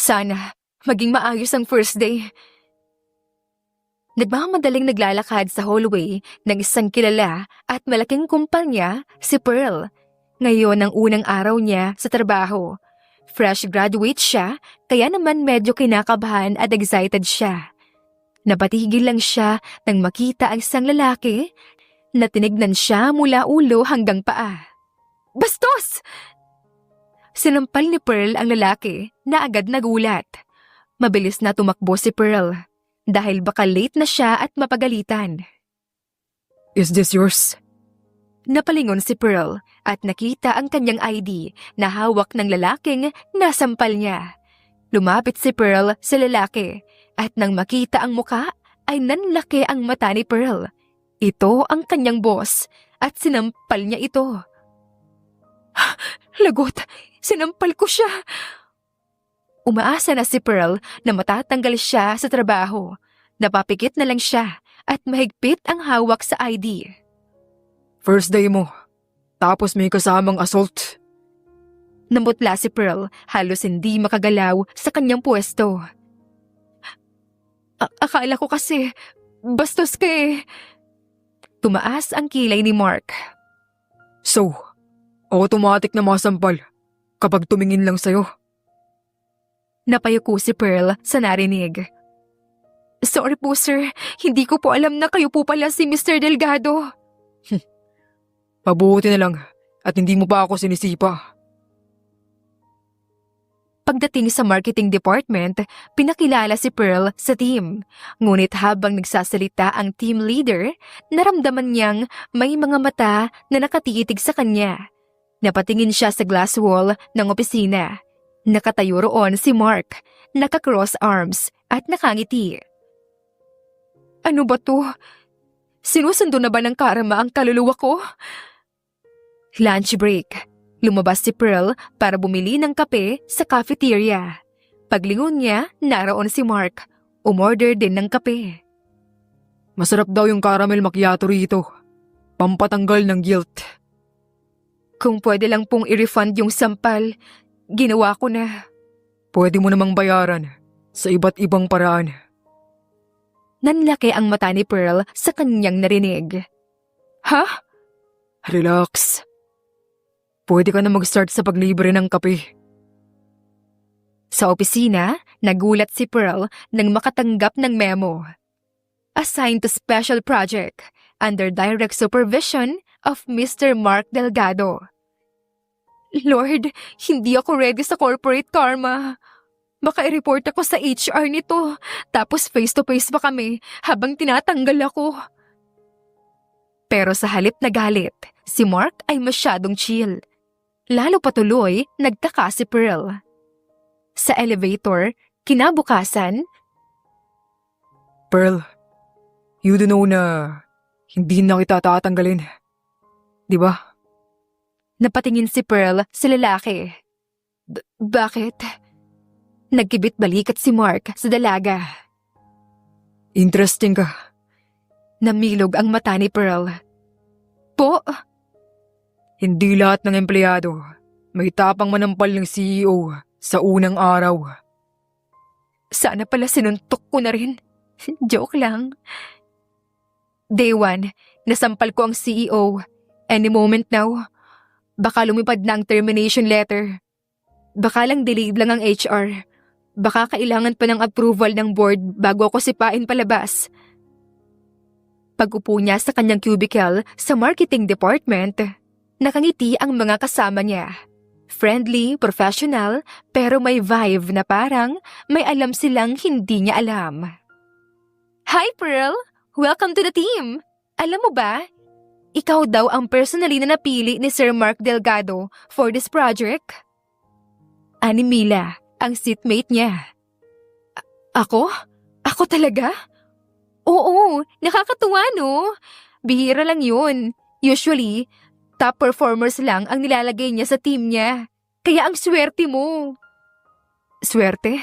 Sana maging maayos ang first day. Nagmamadaling naglalakad sa hallway ng isang kilala at malaking kumpanya, si Pearl. Ngayon ang unang araw niya sa trabaho. Fresh graduate siya, kaya naman medyo kinakabahan at excited siya. Napatigil lang siya nang makita ang isang lalaki na tinignan siya mula ulo hanggang paa. Bastos! Sinampal ni Pearl ang lalaki na agad nagulat. Mabilis na tumakbo si Pearl dahil baka late na siya at mapagalitan. Is this yours? Napalingon si Pearl at nakita ang kanyang ID na hawak ng lalaking nasampal niya. Lumapit si Pearl sa lalaki at nang makita ang muka ay nanlaki ang mata ni Pearl. Ito ang kanyang boss at sinampal niya ito. Lagot! Sinampal ko siya! Umaasa na si Pearl na matatanggal siya sa trabaho. Napapikit na lang siya at mahigpit ang hawak sa ID. First day mo, tapos may kasamang assault. Namutla si Pearl, halos hindi makagalaw sa kanyang pwesto. Akala ko kasi, bastos ka eh. Tumaas ang kilay ni Mark. So, automatic na masampal kapag tumingin lang sa'yo. Napayuko si Pearl sa narinig. Sorry po sir, hindi ko po alam na kayo po pala si Mr. Delgado. Mabuti na lang at hindi mo pa ako sinisipa. Pagdating sa marketing department, pinakilala si Pearl sa team. Ngunit habang nagsasalita ang team leader, naramdaman niyang may mga mata na nakatiitig sa kanya. Napatingin siya sa glass wall ng opisina. Nakatayo roon si Mark, naka-cross arms at nakangiti. Ano ba to? Sinusundo na ba ng karma ang kaluluwa ko? Lunch break. Lumabas si Pearl para bumili ng kape sa cafeteria. Paglingon niya, naroon si Mark. Umorder din ng kape. Masarap daw yung caramel macchiato rito. Pampatanggal ng guilt. Kung pwede lang pong i-refund yung sampal, ginawa ko na. Pwede mo namang bayaran sa iba't ibang paraan. Nanlaki ang mata ni Pearl sa kanyang narinig. Ha? Relax. Pwede ka na mag-start sa paglibre ng kape. Sa opisina, nagulat si Pearl nang makatanggap ng memo. Assigned to special project under direct supervision of Mr. Mark Delgado. Lord, hindi ako ready sa corporate karma. Baka i-report ako sa HR nito, tapos face-to-face pa kami habang tinatanggal ako. Pero sa halip na galit, si Mark ay masyadong chill. Lalo patuloy, nagtaka si Pearl. Sa elevator, kinabukasan, Pearl, you do know na hindi na kita tatanggalin. Di ba? napatingin si Pearl sa lalaki. Bakit? Nagkibit balikat si Mark sa dalaga. Interesting ka. Namilog ang mata ni Pearl. Po? Hindi lahat ng empleyado may tapang manampal ng CEO sa unang araw. Sana pala sinuntok ko na rin. Joke lang. Day 1, nasampal ko ang CEO. Any moment now. Baka lumipad na ang termination letter. Baka lang delayed lang ang HR. Baka kailangan pa ng approval ng board bago ako sipain palabas. Pag-upo niya sa kanyang cubicle sa marketing department, nakangiti ang mga kasama niya. Friendly, professional, pero may vibe na parang may alam silang hindi niya alam. Hi Pearl! Welcome to the team! Alam mo ba, ikaw daw ang personally na napili ni Sir Mark Delgado for this project? Ani Mila, ang seatmate niya. Ako? Ako talaga? Oo, nakakatuwa no? Bihira lang yun. Usually, top performers lang ang nilalagay niya sa team niya. Kaya ang swerte mo. Swerte?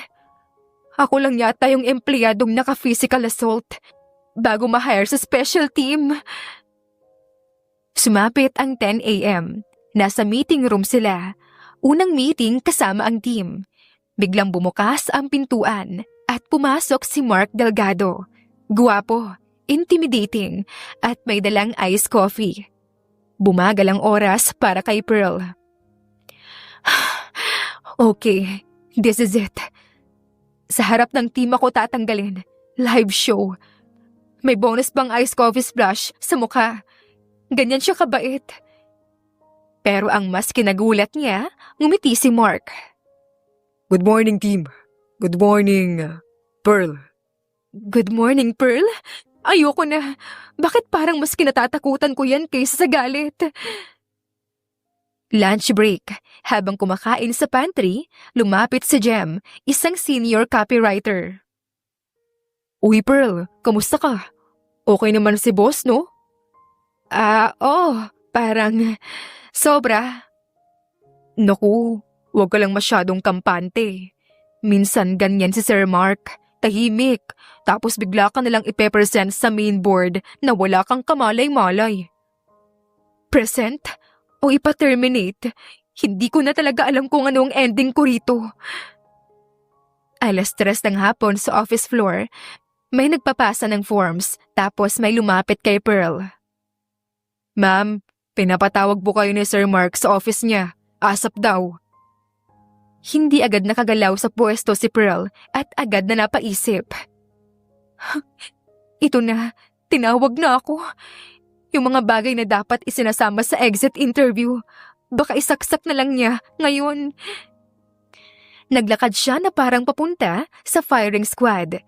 Ako lang yata yung empleyadong naka-physical assault bago ma-hire sa special team. Sumapit ang 10 a.m. Nasa meeting room sila. Unang meeting kasama ang team. Biglang bumukas ang pintuan at pumasok si Mark Delgado. Guwapo, intimidating, at may dalang iced coffee. Bumagal ang oras para kay Pearl. Okay, this is it. Sa harap ng team ako tatanggalin. Live show. May bonus pang iced coffee splash sa mukha. Ganyan siya kabait. Pero ang mas kinagulat niya, ngumiti si Mark. Good morning, team. Good morning, Pearl. Good morning, Pearl. Ayoko na. Bakit parang mas kinatatakutan ko yan kaysa sa galit? Lunch break. Habang kumakain sa pantry, lumapit si Jem, isang senior copywriter. Uy, Pearl, kamusta ka? Okay naman si boss, no? Parang sobra. Naku, huwag ka lang masyadong kampante. Minsan ganyan si Sir Mark, tahimik, tapos bigla ka nalang ipe-present sa main board na wala kang kamalay-malay. Present? O ipa-terminate? Hindi ko na talaga alam kung ano ang ending ko rito. 3:00 ng hapon sa office floor, may nagpapasa ng forms, tapos may lumapit kay Pearl. Ma'am, pinapatawag po kayo ni Sir Mark sa office niya. Asap daw. Hindi agad nakagalaw sa pwesto si Pearl at agad na napaisip. Ito na, tinawag na ako. Yung mga bagay na dapat isinasama sa exit interview, baka isaksak na lang niya ngayon. Naglakad siya na parang papunta sa firing squad.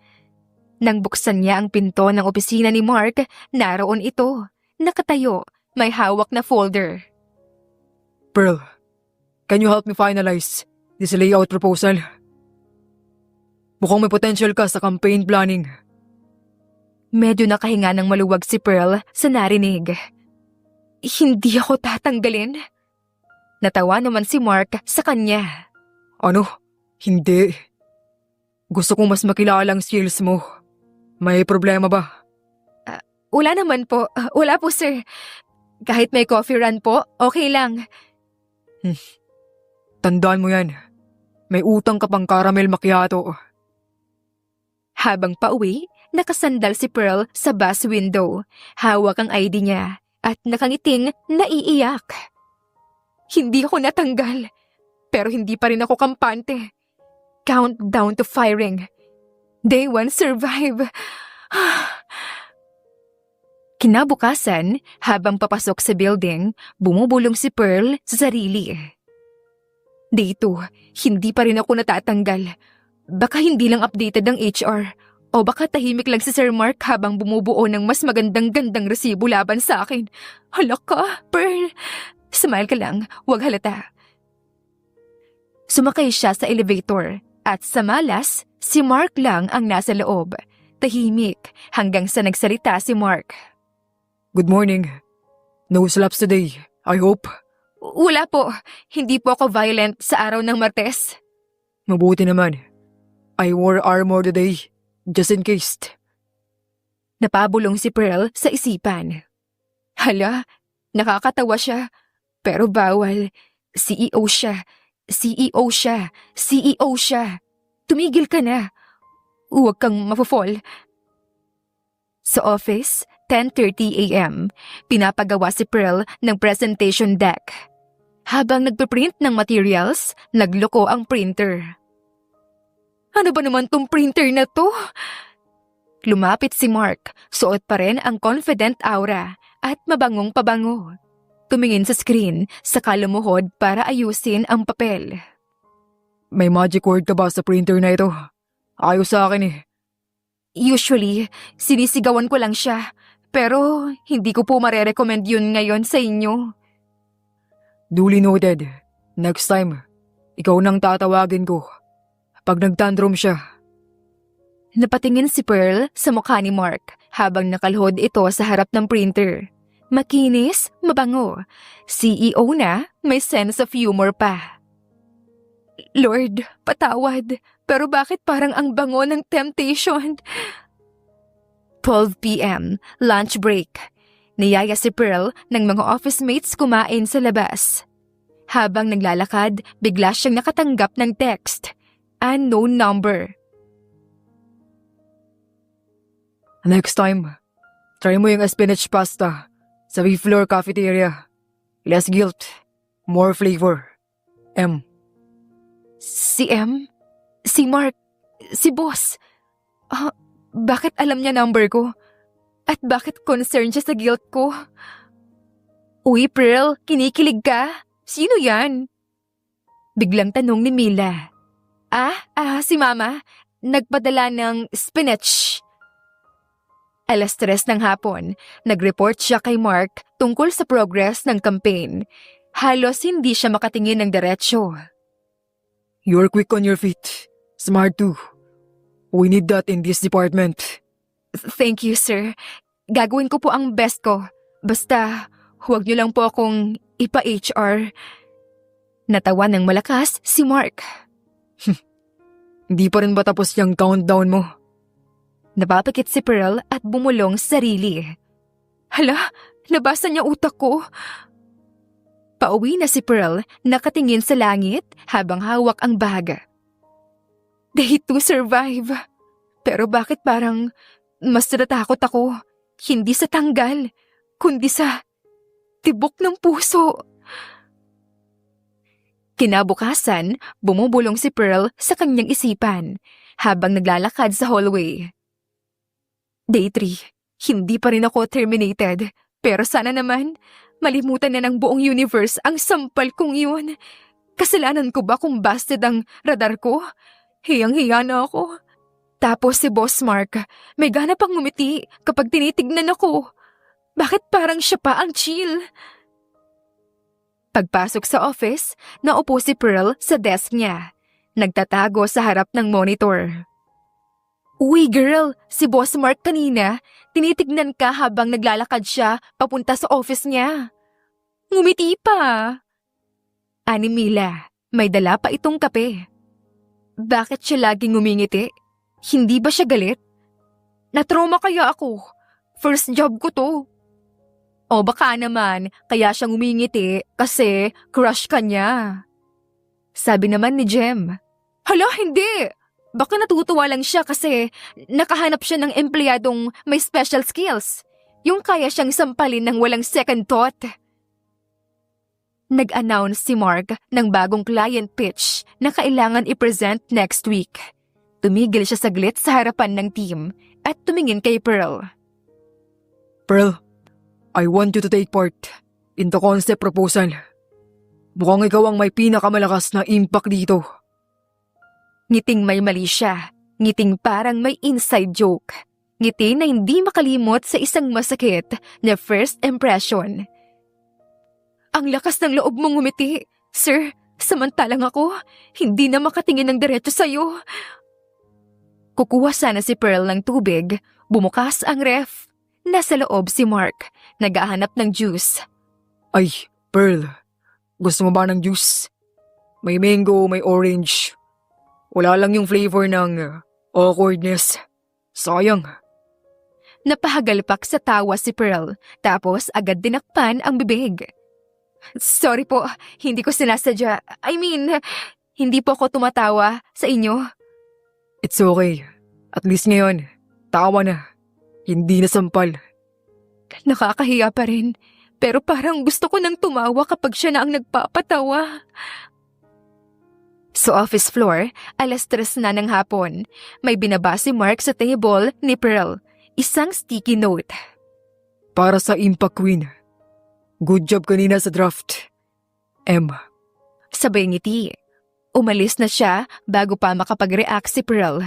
Nang buksan niya ang pinto ng opisina ni Mark, naroon ito, nakatayo. May hawak na folder. Pearl, can you help me finalize this layout proposal? Mukhang may potential ka sa campaign planning. Medyo nakahinga ng maluwag si Pearl sa narinig. Hindi ako tatanggalin. Natawa naman si Mark sa kanya. Ano? Hindi. Gusto kong mas makilala ang skills mo. May problema ba? Wala naman po. Wala po, sir. Kahit may coffee run po, okay lang. Tandaan mo yan. May utang ka pang caramel macchiato. Habang pauwi, nakasandal si Pearl sa bus window. Hawak ang ID niya at nakangiting naiiyak. Hindi ako natanggal, pero hindi pa rin ako kampante. Countdown to firing. Day 1 survive. Kinabukasan, habang papasok sa building, bumubulong si Pearl sa sarili. Dito, hindi pa rin ako natatanggal. Baka hindi lang updated ang HR. O baka tahimik lang si Sir Mark habang bumubuo ng mas magandang-gandang resibo laban sa akin. Hala ka, Pearl. Smile ka lang, huwag halata. Sumakay siya sa elevator at sa malas, si Mark lang ang nasa loob. Tahimik hanggang sa nagsalita si Mark. Good morning. No slaps today, I hope. Wala po. Hindi po ako violent sa araw ng Martes. Mabuti naman. I wore armor today, just in case. Napabulong si Pearl sa isipan. Hala, nakakatawa siya. Pero bawal. CEO siya. CEO siya. CEO siya. Tumigil ka na. Huwag kang mapufall. Sa office, 10:30 a.m., pinapagawa si Pearl ng presentation deck. Habang nagpiprint ng materials, nagloko ang printer. Ano ba naman tong printer na to? Lumapit si Mark, suot pa rin ang confident aura at mabangong pabango. Tumingin sa screen, saka lumuhod para ayusin ang papel. May magic word ka ba sa printer na ito? Ayos sa akin eh. Usually, sinisigawan ko lang siya. Pero hindi ko po marerecommend yun ngayon sa inyo. Duly noted. Next time, ikaw nang tatawagin ko. Pag nagtantrum siya. Napatingin si Pearl sa mukha ni Mark habang nakalhod ito sa harap ng printer. Makinis, mabango. CEO na, may sense of humor pa. Lord, patawad. Pero bakit parang ang bango ng temptation? 12 p.m., lunch break. Niyaya si Pearl ng mga office mates kumain sa labas. Habang naglalakad, bigla siyang nakatanggap ng text. unknown number. Next time, try mo yung spinach pasta sa floor cafeteria. Less guilt, more flavor. M. Si M? Si Mark? Si boss? Bakit alam niya number ko? At bakit concerned siya sa guilt ko? Uy, Pearl, kinikilig ka? Sino yan? Biglang tanong ni Mila. Si Mama. Nagpadala ng spinach. 3:00 ng hapon, nag-report siya kay Mark tungkol sa progress ng campaign. Halos hindi siya makatingin ng diretsyo. You're quick on your feet. Smart too. We need that in this department. Thank you, sir. Gagawin ko po ang best ko. Basta, huwag niyo lang po akong ipa-HR. Natawa ng malakas si Mark. Hindi pa rin ba tapos yung countdown mo? Napapikit si Pearl at bumulong sa sarili. Hala, nabasa niya utak ko. Pauwi na si Pearl, nakatingin sa langit habang hawak ang bag. Day to survive. Pero bakit parang mas natatakot ako? Hindi sa tanggal, kundi sa tibok ng puso. Kinabukasan, bumubulong si Pearl sa kanyang isipan habang naglalakad sa hallway. Day 3, hindi pa rin ako terminated. Pero sana naman, malimutan na ng buong universe ang sampal kong yun. Kasalanan ko ba kung busted ang radar ko? Hiyang-hiya na ako. Tapos si Boss Mark, may gana pang ngumiti kapag tinitignan ako. Bakit parang siya pa ang chill? Pagpasok sa office, naupo si Pearl sa desk niya. Nagtatago sa harap ng monitor. Uy girl, si Boss Mark kanina, tinitignan ka habang naglalakad siya papunta sa office niya. Ngumiti pa. Ani Mila, may dala pa itong kape. Bakit siya laging ngumingiti? Hindi ba siya galit? Natrauma kaya ako? First job ko to. O baka naman, kaya siya ngumingiti kasi crush ka niya. Sabi naman ni Jem. Hala, hindi! Baka natutuwa lang siya kasi nakahanap siya ng empleyadong may special skills. Yung kaya siyang sampalin ng walang second thought. Nag-announce si Mark ng bagong client pitch na kailangan i-present next week. Tumigil siya saglit sa harapan ng team at tumingin kay Pearl. Pearl, I want you to take part in the concept proposal. Mukhang ikaw ang may pinakamalakas na impact dito. Ngiting may mali siya, ngiting parang may inside joke. Ngiti na hindi makalimot sa isang masakit na first impression. Ang lakas ng loob mong ngumiti, sir, samantalang ako, hindi na makatingin ng diretso sa'yo. Kukuha sana si Pearl ng tubig, bumukas ang ref. Nasa loob si Mark, naghahanap ng juice. Ay, Pearl, gusto mo ba ng juice? May mango, may orange. Wala lang yung flavor ng awkwardness. Sayang. Napahagalpak sa tawa si Pearl, tapos agad dinakpan ang bibig. Sorry po, hindi ko sinasadya. Hindi po ako tumatawa sa inyo. It's okay. At least ngayon, tawa na. Hindi na sampal. Nakakahiya pa rin, pero parang gusto ko nang tumawa kapag siya na ang nagpapatawa. Sa office floor, 3:00 na ng hapon. May binaba si Mark sa table ni Pearl. Isang sticky note. Para sa Impact Queen. Good job kanina sa draft. M. Sabay ngiti. Umalis na siya bago pa makapag-react si Pearl.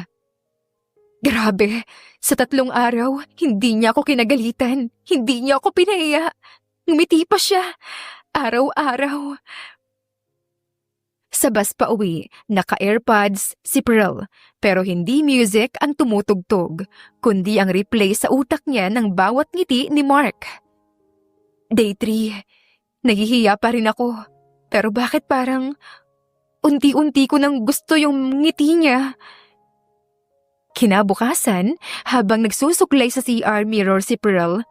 Grabe, sa 3 araw, hindi niya ako kinagalitan. Hindi niya ako pinahiya. Ngumiti pa siya. Araw-araw. Sa bus pa uwi, naka-airpods si Pearl, pero hindi music ang tumutugtog, kundi ang replay sa utak niya ng bawat ngiti ni Mark. Day 3, nahihiya pa rin ako, pero bakit parang unti-unti ko nang gusto yung ngiti niya? Kinabukasan, habang nagsusuklay sa CR mirror si Pearl,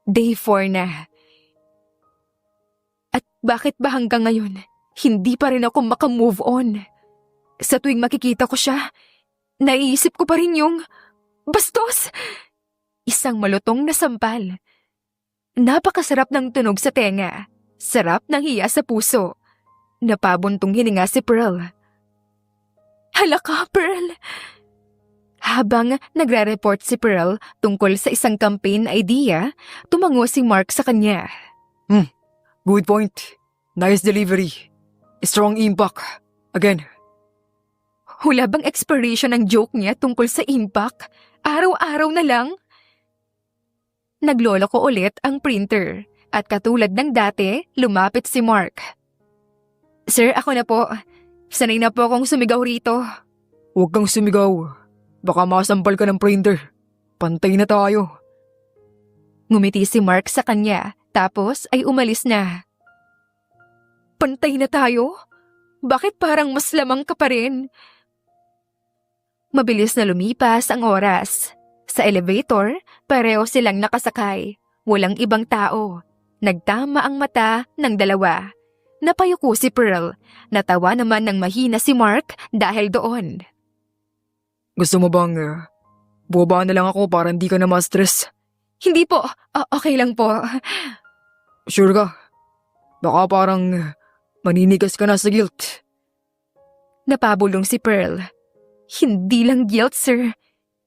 Day 4 na. At bakit ba hanggang ngayon? Hindi pa rin ako makamove on. Sa tuwing makikita ko siya, naiisip ko pa rin yung bastos! Isang malutong na sampal. Napakasarap ng tunog sa tenga. Sarap ng hiya sa puso. Napabuntong hininga si Pearl. Hala ka, Pearl! Habang nagre-report si Pearl tungkol sa isang campaign idea, tumango si Mark sa kanya. Good point. Nice delivery. Strong impact. Again. Hula bang expiration ng joke niya tungkol sa impact? Araw-araw na lang? Naglolo ko ulit ang printer at katulad ng dati, lumapit si Mark. Sir, ako na po. Sanay na po akong sumigaw rito. Huwag kang sumigaw. Baka masampal ka ng printer. Pantay na tayo. Ngumiti si Mark sa kanya, tapos ay umalis na. Pantay na tayo? Bakit parang mas lamang ka pa rin? Mabilis na lumipas ang oras. Sa elevator, pareho silang nakasakay. Walang ibang tao. Nagtama ang mata ng dalawa. Napayuko si Pearl. Natawa naman ng mahina si Mark dahil doon. Gusto mo bang bumaba na lang ako para hindi ka na ma-stress? Hindi po. Okay lang po. Sure ka? Baka parang maninigas ka na sa guilt. Napabulong si Pearl. Hindi lang guilt, sir.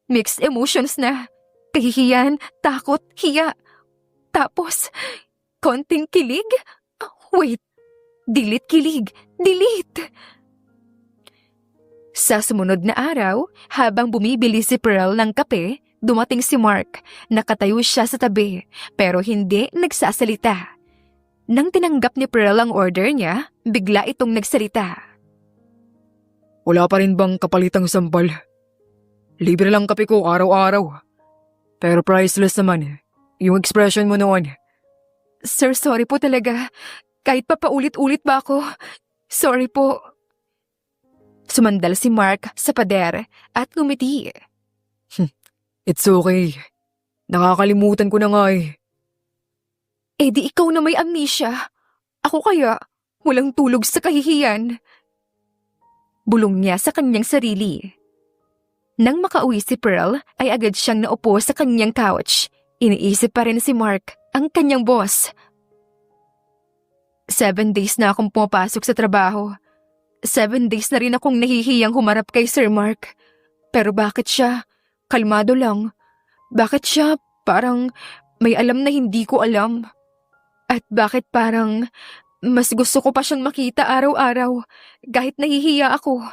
Mixed emotions na. Kahihiyan, takot, hiya. Tapos, konting kilig? Wait. Delete kilig. Delete. Sa sumunod na araw, habang bumibili si Pearl ng kape, dumating si Mark. Nakatayo siya sa tabi, pero hindi nagsasalita. Nang tinanggap ni Pearl ang order niya, bigla itong nagsalita. Wala pa rin bang kapalitang sampal? Libre lang kape ko araw-araw. Pero priceless naman yung expression mo noon. Sir, sorry po talaga. Kahit pa paulit-ulit ba ako? Sorry po. Sumandal si Mark sa pader at ngumiti. It's okay. Nakakalimutan ko na nga eh. Eh di ikaw na may amnesia. Ako kaya, walang tulog sa kahihiyan. Bulong niya sa kanyang sarili. Nang makauwi si Pearl, ay agad siyang naupo sa kanyang couch. Iniisip pa rin si Mark, ang kanyang boss. 7 days na akong pumapasok sa trabaho. 7 days na rin akong nahihiyang humarap kay Sir Mark. Pero bakit siya? Kalmado lang. Bakit siya parang may alam na hindi ko alam? At bakit parang mas gusto ko pa siyang makita araw-araw kahit nahihiya ako?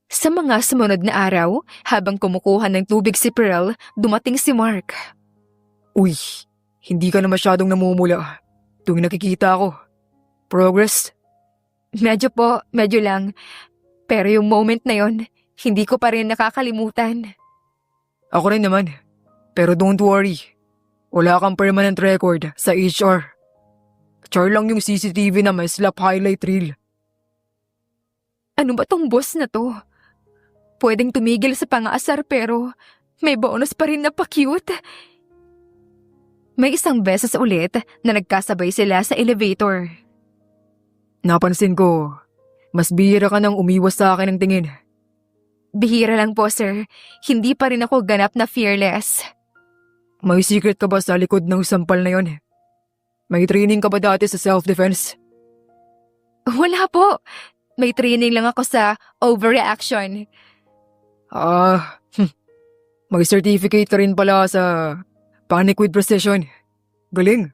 Sa mga sumunod na araw, habang kumukuha ng tubig si Pearl, dumating si Mark. Uy, hindi ka na masyadong namumula. Tuwing nakikita ako. Progress? Medyo po, medyo lang. Pero yung moment na yon, hindi ko pa rin nakakalimutan. Ako rin naman. Pero don't worry. Wala kang permanent record sa HR. Char lang yung CCTV na may slap highlight reel. Ano ba tong boss na to? Pwedeng tumigil sa pangaasar pero may bonus pa rin na pa-cute. May isang beses ulit na nagkasabay sila sa elevator. Napansin ko, mas bihira ka nang umiwas sa akin ng tingin. Bihira lang po, sir. Hindi pa rin ako ganap na fearless. May secret ka ba sa likod ng sampal na yon? May training ka ba dati sa self-defense? Wala po. May training lang ako sa overreaction. May certificate ka rin pala sa panic with precision. Galing.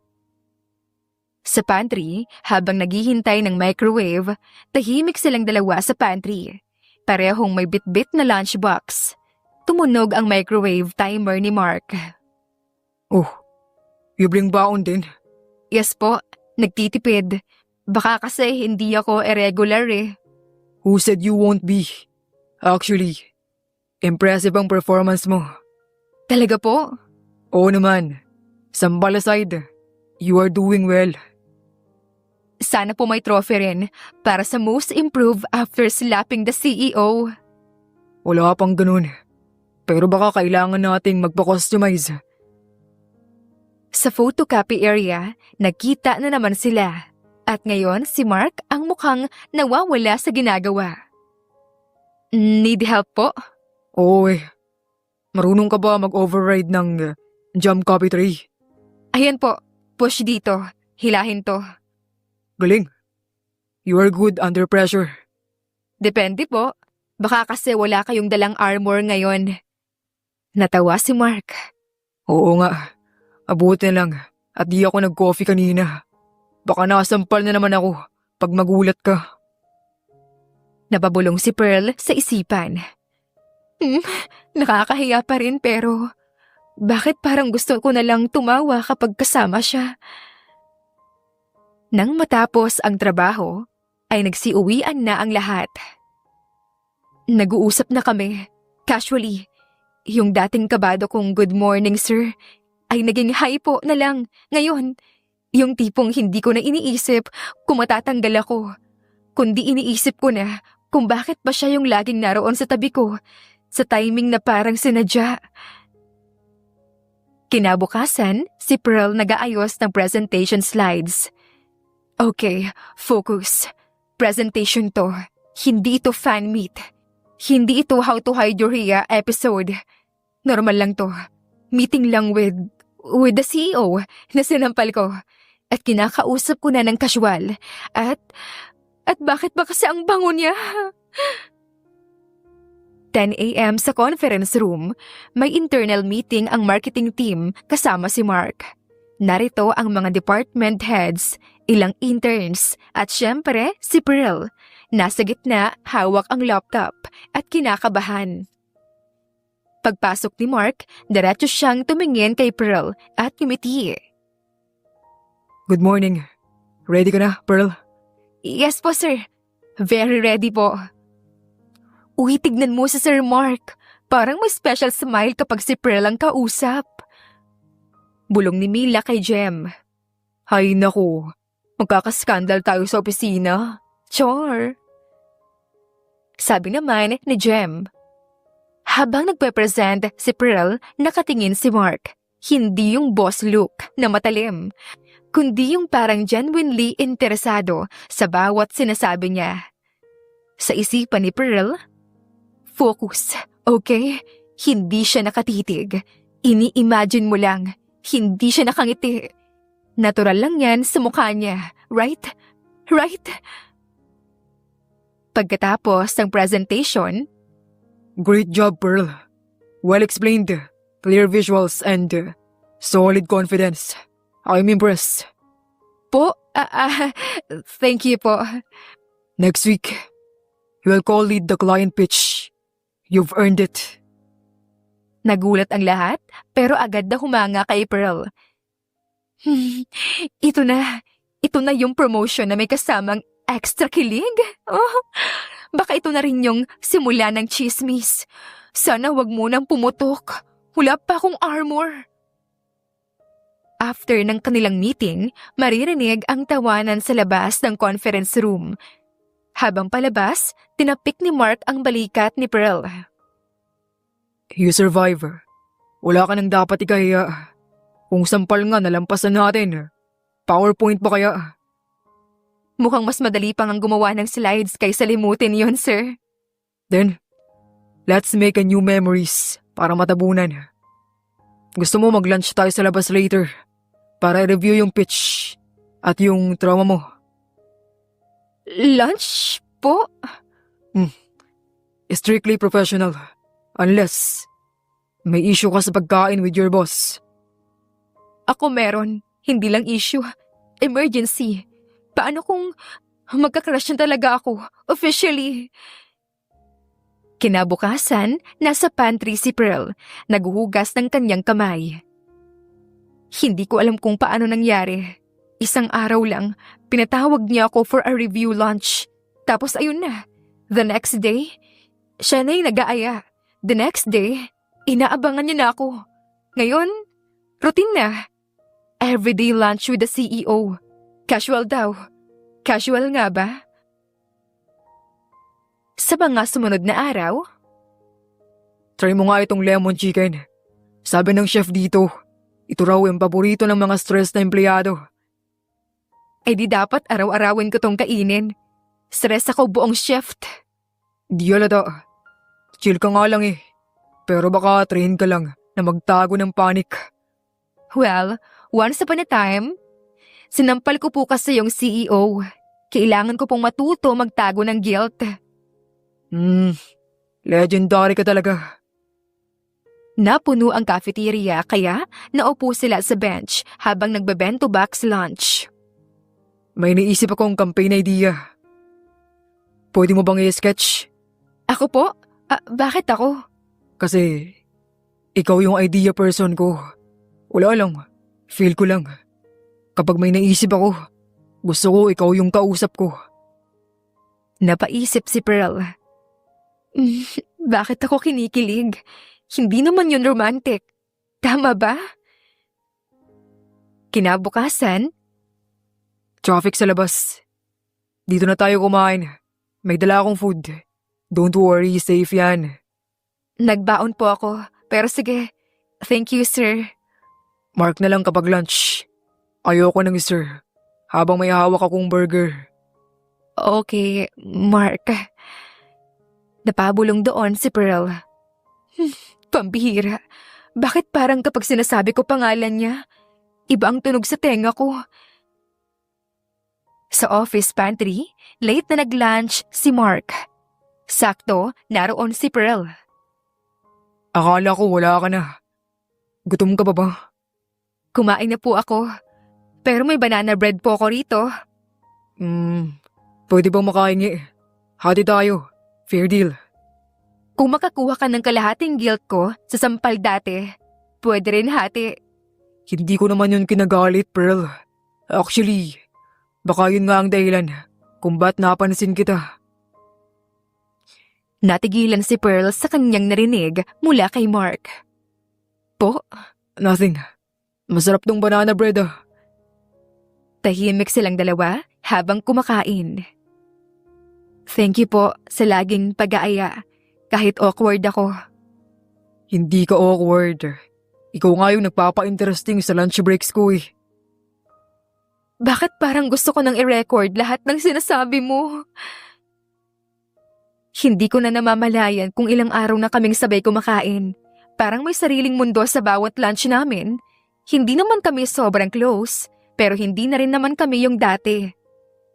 Sa pantry, habang naghihintay ng microwave, tahimik silang dalawa sa pantry. Parehong may bit-bit na lunchbox. Tumunog ang microwave timer ni Mark. Oh, libreng baon din. Yes po, nagtitipid. Baka kasi hindi ako irregular eh. Who said you won't be? Actually, impressive ang performance mo. Talaga po? Oo naman. Sambal aside, you are doing well. Sana po may trophy rin para sa most improved after slapping the CEO. Wala pang ganun. Pero baka kailangan nating magpa-customize. Sa photocopy area, nagkita na naman sila. At ngayon si Mark ang mukhang nawawala sa ginagawa. Need help po? Oo eh. Marunong ka ba mag-override ng jump copy tray? Ayan po, push dito. Hilahin to. Galing. You are good under pressure. Depende po. Baka kasi wala kayong dalang armor ngayon. Natawa si Mark. Oo nga. Abuti na lang. At di ako nag-coffee kanina. Baka nakasampal na naman ako pag magulat ka. Nababulong si Pearl sa isipan. Nakakahiya pa rin pero bakit parang gusto ko na lang tumawa kapag kasama siya? Nang matapos ang trabaho, ay nagsiuwian na ang lahat. Nag-uusap na kami, casually. Yung dating kabado kong good morning sir, ay naging hi po na lang. Ngayon, yung tipong hindi ko na iniisip kung matatanggal ako, kundi iniisip ko na kung bakit ba siya yung laging naroon sa tabi ko, sa timing na parang sinadya. Kinabukasan, si Pearl nag-aayos ng presentation slides. Okay, focus. Presentation to. Hindi ito fan meet. Hindi ito How to Hide Your Rhea episode. Normal lang to. Meeting lang with the CEO na sinampal ko. At kinakausap ko na ng casual. At bakit ba kasi ang bango niya? 10 a.m. sa conference room, may internal meeting ang marketing team kasama si Mark. Narito ang mga department heads, ilang interns, at syempre si Pearl. Nasa gitna, hawak ang laptop at kinakabahan. Pagpasok ni Mark, diretso siyang tumingin kay Pearl at ngumiti. Good morning. Ready ka na, Pearl? Yes po sir, very ready po. Uy, tignan mo si Sir Mark. Parang may special smile kapag si Pearl ang kausap. Bulong ni Mila kay Jem. Hay naku. Magkakaskandal tayo sa opisina. Char. Sabi naman ni Jem. Habang nagpe-present si Pearl, nakatingin si Mark. Hindi yung boss look na matalim, kundi yung parang genuinely interesado sa bawat sinasabi niya. Sa isipan ni Pearl, focus, okay? Hindi siya nakatitig. Ini-imagine mo lang, hindi siya nakangiti. Natural lang yan sa mukha niya, right? Right? Pagkatapos ng presentation, Great job, Pearl. Well explained, clear visuals, and solid confidence. I'm impressed. po, thank you po. Next week, you will co-lead the client pitch. You've earned it. Nagulat ang lahat, pero agad na humanga kay Pearl. Ito na yung promotion na may kasamang extra kilig. Oh, baka ito na rin yung simula ng chismis. Sana wag mo nang pumutok. Wala pa akong armor. After ng kanilang meeting, maririnig ang tawanan sa labas ng conference room. Habang palabas, tinapik ni Mark ang balikat ni Pearl. You survive. Wala ka nang dapat ikahiya. Kung sampal nga nalampasan natin. PowerPoint ba kaya? Mukhang mas madali pang ang gumawa ng slides kaysa limutin yon, sir. Then, let's make a new memories para matabunan. Gusto mo mag-lunch tayo sa labas later para i-review yung pitch at yung trauma mo. Lunch po? Strictly professional. Unless may issue ka sa pagkain with your boss. Ako meron. Hindi lang issue. Emergency. Paano kung magka-crush na talaga ako? Officially. Kinabukasan, nasa pantry si Pearl, naghuhugas ng kanyang kamay. Hindi ko alam kung paano nangyari. Isang araw lang, pinatawag niya ako for a review lunch. Tapos ayun na. The next day, siya na yung nag-aaya. The next day, inaabangan niya na ako. Ngayon, routine na. Everyday lunch with the CEO. Casual daw. Casual nga ba? Sa mga sumunod na araw, Try mo nga itong lemon chicken. Sabi ng chef dito, ito raw yung paborito ng mga stress na empleyado. eh di dapat araw-arawin ko tong kainin. Stress ako buong shift. Di halata. chill ka nga lang eh. Pero baka train ka lang na magtago ng panic. Well, once upon a time, sinampal ko po kasi yung CEO. Kailangan ko pong matuto magtago ng guilt. Legendary ka talaga. Napuno ang cafeteria kaya naupo sila sa bench habang nagbebento box lunch. May naisip akong campaign idea. Pwede mo bang i-sketch? Ako po? Bakit ako? Kasi ikaw yung idea person ko. Wala lang. Feel ko lang. Kapag may naisip ako, gusto ko ikaw yung kausap ko. Napaisip si Pearl. Bakit ako kinikilig? Hindi naman yun romantic. Tama ba? Kinabukasan, Traffic sa labas. Dito na tayo kumain. May dala akong food. Don't worry, safe yan. nagbaon po ako. Pero sige, thank you sir. Mark na lang kapag lunch. Ayoko ng sir. Habang may hawak akong burger. Okay, Mark. Napabulong doon si Pearl. Pambihira. Bakit parang kapag sinasabi ko pangalan niya, iba ang tunog sa tenga ko? Sa office pantry, late na nag-lunch si Mark. Sakto, naroon si Pearl. Akala ko wala ka na. Gutom ka pa ba? Kumain na po ako. Pero may banana bread po ako rito. Pwede bang makahingi? Hati tayo. Fair deal. Kung makakuha ka ng kalahating guilt ko sa sampal dati, pwede rin hati. Hindi ko naman yun kinagalit, Pearl. Actually, baka yun nga ang dahilan kung ba't napansin kita. Natigilan si Pearl sa kanyang narinig mula kay Mark. Po, Nothing. Masarap tong banana bread ah. tahimik silang dalawa habang kumakain. Thank you po sa laging pag-aaya kahit awkward ako. Hindi ka awkward. Ikaw nga yung nagpapa-interesting sa lunch breaks ko eh. Bakit parang gusto ko nang i-record lahat ng sinasabi mo? Hindi ko na namamalayan kung ilang araw na kaming sabay kumakain. Parang may sariling mundo sa bawat lunch namin. Hindi naman kami sobrang close, pero hindi na rin naman kami yung dati.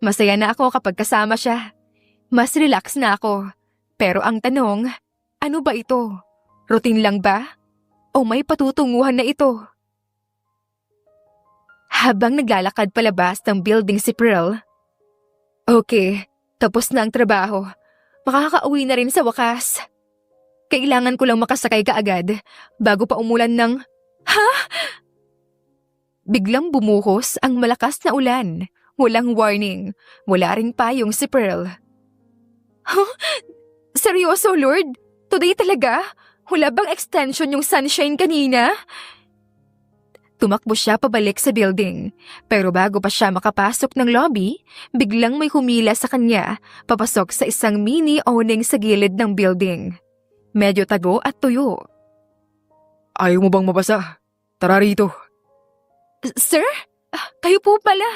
Masaya na ako kapag kasama siya. Mas relax na ako. Pero ang tanong, ano ba ito? Routine lang ba? O may patutunguhan na ito? Habang naglalakad palabas ng building si Pearl, okay, tapos na ang trabaho. Makakauwi na rin sa wakas. Kailangan ko lang makasakay kaagad bago pa umulan ng... Ha? Biglang bumuhos ang malakas na ulan. Walang warning. Wala ring payong si Pearl. Huh? Seryoso, Lord? Today talaga? Wala bang extension yung sunshine kanina? Tumakbo siya pabalik sa building. Pero bago pa siya makapasok ng lobby, biglang may humila sa kanya papasok sa isang mini awning sa gilid ng building. Medyo tago at tuyo. Ayaw mo bang mabasa? Tara rito. Sir? Kayo po pala.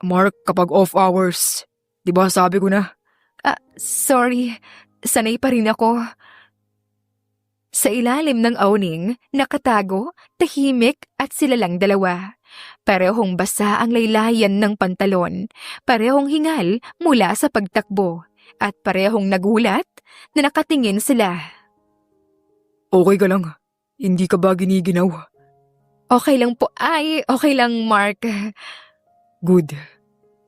Mark, kapag off hours. Diba sabi ko na? Sorry. Sanay pa rin ako. Sa ilalim ng awning, nakatago, tahimik at sila lang dalawa. Parehong basa ang laylayan ng pantalon, parehong hingal mula sa pagtakbo, at parehong nagulat na nakatingin sila. Okay ka lang. Hindi ka ba giniginaw? Okay lang po. Ay, okay lang, Mark. Good.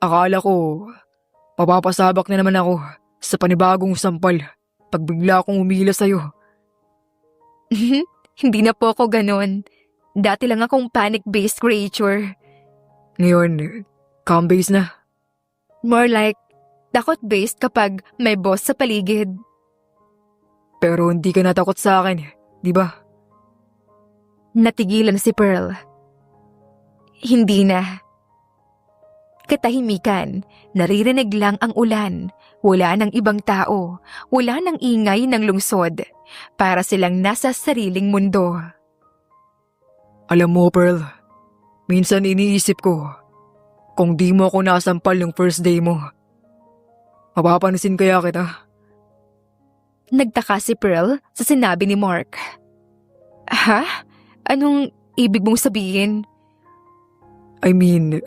Akala ko, papapasabak na naman ako sa panibagong sampal pag bigla akong umila sa'yo. Hindi na po ako ganon. Dati lang akong panic-based creature. Ngayon, calm-based na. More like, takot-based kapag may boss sa paligid. Pero hindi ka natakot sa akin, di ba? Natigilan si Pearl. Hindi na. Katahimikan, naririnig lang ang ulan. Wala ng ibang tao. Wala ng ingay ng lungsod. Para silang nasa sariling mundo. Alam mo, Pearl, minsan iniisip ko, kung di mo ako nasampal yung first day mo, mapapansin kaya kita? Nagtaka si Pearl sa sinabi ni Mark. Ha? Anong ibig mong sabihin? I mean,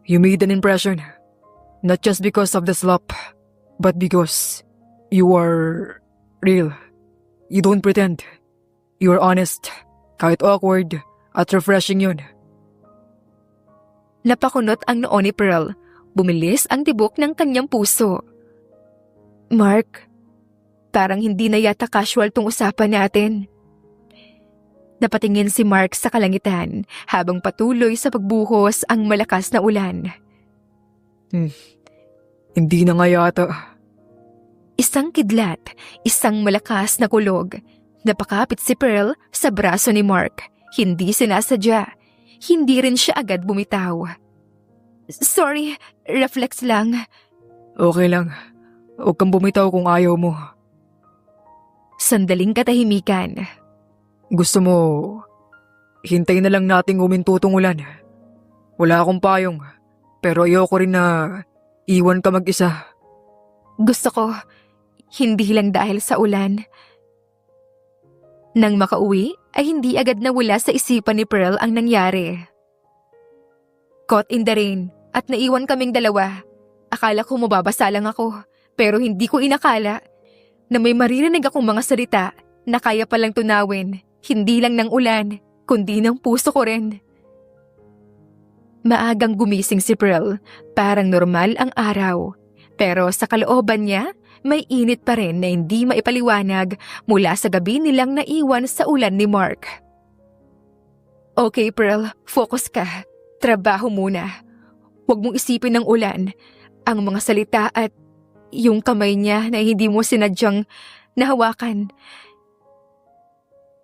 you made an impression. Not just because of the slap, but because you are real. You don't pretend. You are honest. Kahit awkward at refreshing yun. Napakunot ang noo ni Pearl. Bumilis ang tibok ng kanyang puso. Mark, parang hindi na yata casual tong usapan natin. Napatingin si Mark sa kalangitan habang patuloy sa pagbuhos ang malakas na ulan. Hindi na nga yata. Isang kidlat, isang malakas na kulog. Napakapit si Pearl sa braso ni Mark. Hindi sinasadya. Hindi rin siya agad bumitaw. Sorry, reflex lang. Okay lang. Huwag kang bumitaw kung ayaw mo. Sandaling katahimikan. Gusto mo, hintayin na lang nating huminto tong ulan. Wala akong payong, pero ayoko rin na iwan ka mag-isa. Gusto ko, hindi lang dahil sa ulan. Nang makauwi, ay hindi agad nawala sa isipan ni Pearl ang nangyari. Caught in the rain at naiwan kaming dalawa. Akala ko mababasa lang ako, pero hindi ko inakala na may maririnig akong mga salita na kaya palang tunawin, hindi lang ng ulan, kundi ng puso ko rin. Maagang gumising si Pearl, parang normal ang araw. Pero sa kalooban niya, may init pa rin na hindi maipaliwanag mula sa gabi nilang naiwan sa ulan ni Mark. Okay Pearl, focus ka. Trabaho muna. Huwag mong isipin ng ulan, ang mga salita at yung kamay niya na hindi mo sinadyang nahawakan.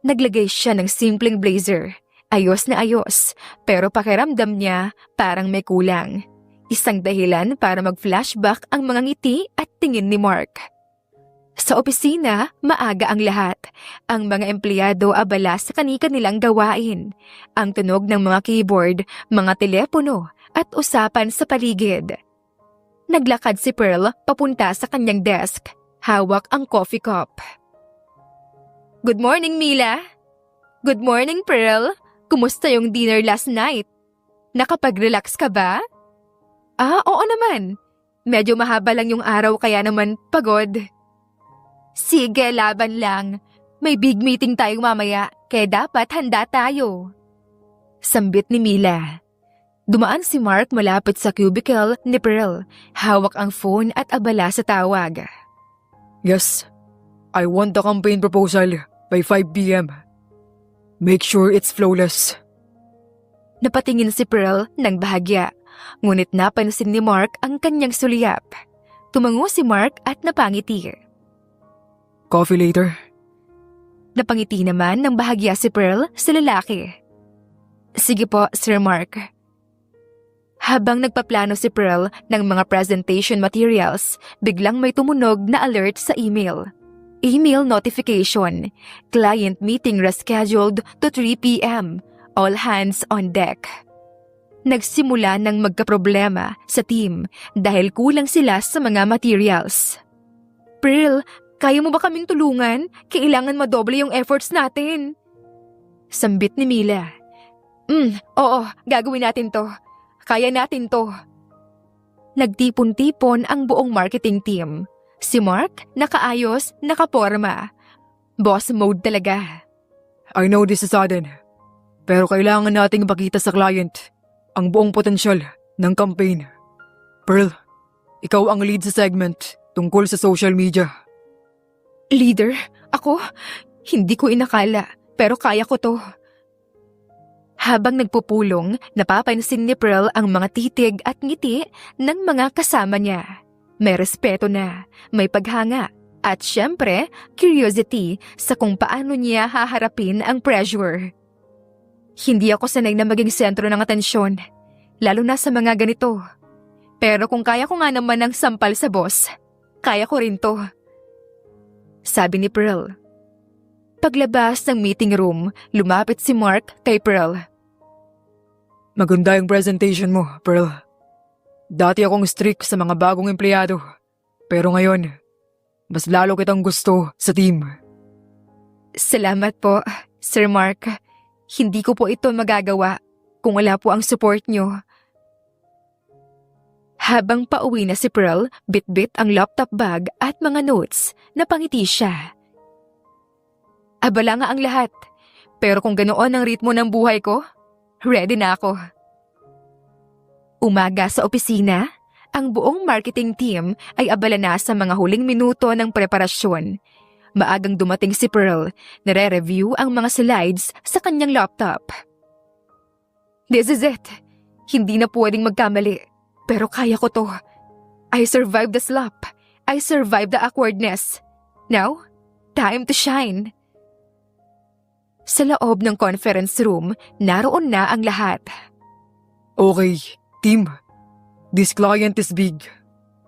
Naglagay siya ng simpleng blazer. Ayos na ayos, pero pakiramdam niya parang may kulang. Isang dahilan para mag-flashback ang mga ngiti at tingin ni Mark. Sa opisina, maaga ang lahat. Ang mga empleyado abala sa kani-kanilang gawain. Ang tunog ng mga keyboard, mga telepono at usapan sa paligid. Naglakad si Pearl papunta sa kanyang desk. Hawak ang coffee cup. Good morning, Mila. Good morning, Pearl. Kumusta yung dinner last night? Nakapag-relax ka ba? Oo naman. Medyo mahaba lang yung araw kaya naman pagod. Sige, laban lang. May big meeting tayong mamaya, kaya dapat handa tayo. Sambit ni Mila. Dumaan si Mark malapit sa cubicle ni Pearl. Hawak ang phone at abala sa tawag. Yes, I want the campaign proposal by 5 p.m. Make sure it's flawless. Napatingin si Pearl ng bahagya, ngunit napansin ni Mark ang kanyang suliyap. Tumango si Mark at napangiti. Coffee later. Napangiti naman ng bahagya si Pearl sa lalaki. Sige po, Sir Mark. Habang nagpaplano si Pearl ng mga presentation materials, biglang may tumunog na alert sa email. Email notification. Client meeting rescheduled to 3 p.m. All hands on deck. Nagsimula ng magkaproblema sa team dahil kulang sila sa mga materials. Pearl, kaya mo ba kaming tulungan? Kailangan madoble yung efforts natin. Sambit ni Mila. Oo, gagawin natin to. Kaya natin to. Nagtipon-tipon ang buong marketing team. Si Mark, nakaayos, nakaporma. Boss mode talaga. I know this is sudden, pero kailangan nating ipakita sa client ang buong potensyal ng campaign. Pearl, ikaw ang lead sa segment tungkol sa social media. Leader? Ako? Hindi ko inakala, pero kaya ko to. Habang nagpupulong, napapansin ni Pearl ang mga titig at ngiti ng mga kasama niya. May respeto na, may paghanga, at syempre, curiosity sa kung paano niya haharapin ang pressure. Hindi ako sanay na maging sentro ng atensyon, lalo na sa mga ganito. Pero kung kaya ko nga naman ang sampal sa boss, kaya ko rin to. Sabi ni Pearl. Paglabas ng meeting room, lumapit si Mark kay Pearl. Maganda yung presentation mo, Pearl. Dati akong strict sa mga bagong empleyado, pero ngayon, mas lalo kitang gusto sa team. Salamat po, Sir Mark. Hindi ko po ito magagawa kung wala po ang support nyo. Habang pauwi na si Pearl, bit-bit ang laptop bag at mga notes, napangiti siya. Abala nga ang lahat, pero kung ganoon ang ritmo ng buhay ko, ready na ako. Umaga sa opisina, ang buong marketing team ay abala na sa mga huling minuto ng preparasyon. Maagang dumating si Pearl, nare-review ang mga slides sa kanyang laptop. This is it. Hindi na pwedeng magkamali. Pero kaya ko to. I survived the slump. I survived the awkwardness. Now, time to shine. Sa loob ng conference room, naroon na ang lahat. Okay, team. This client is big.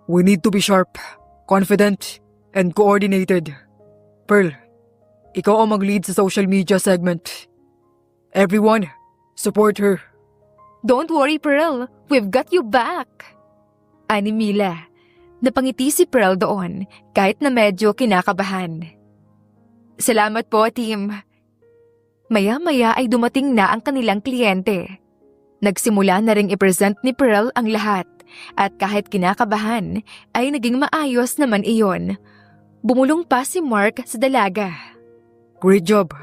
We need to be sharp, confident, and coordinated. Pearl, ikaw ang mag-lead sa social media segment. Everyone, support her. Don't worry, Pearl. We've got you back. Ani Mila. Napangiti si Pearl doon kahit na medyo kinakabahan. Salamat po, team. Maya-maya ay dumating na ang kanilang kliyente. Nagsimula na ring i-present ni Pearl ang lahat at kahit kinakabahan ay naging maayos naman iyon. Bumulong pa si Mark sa dalaga. Great job.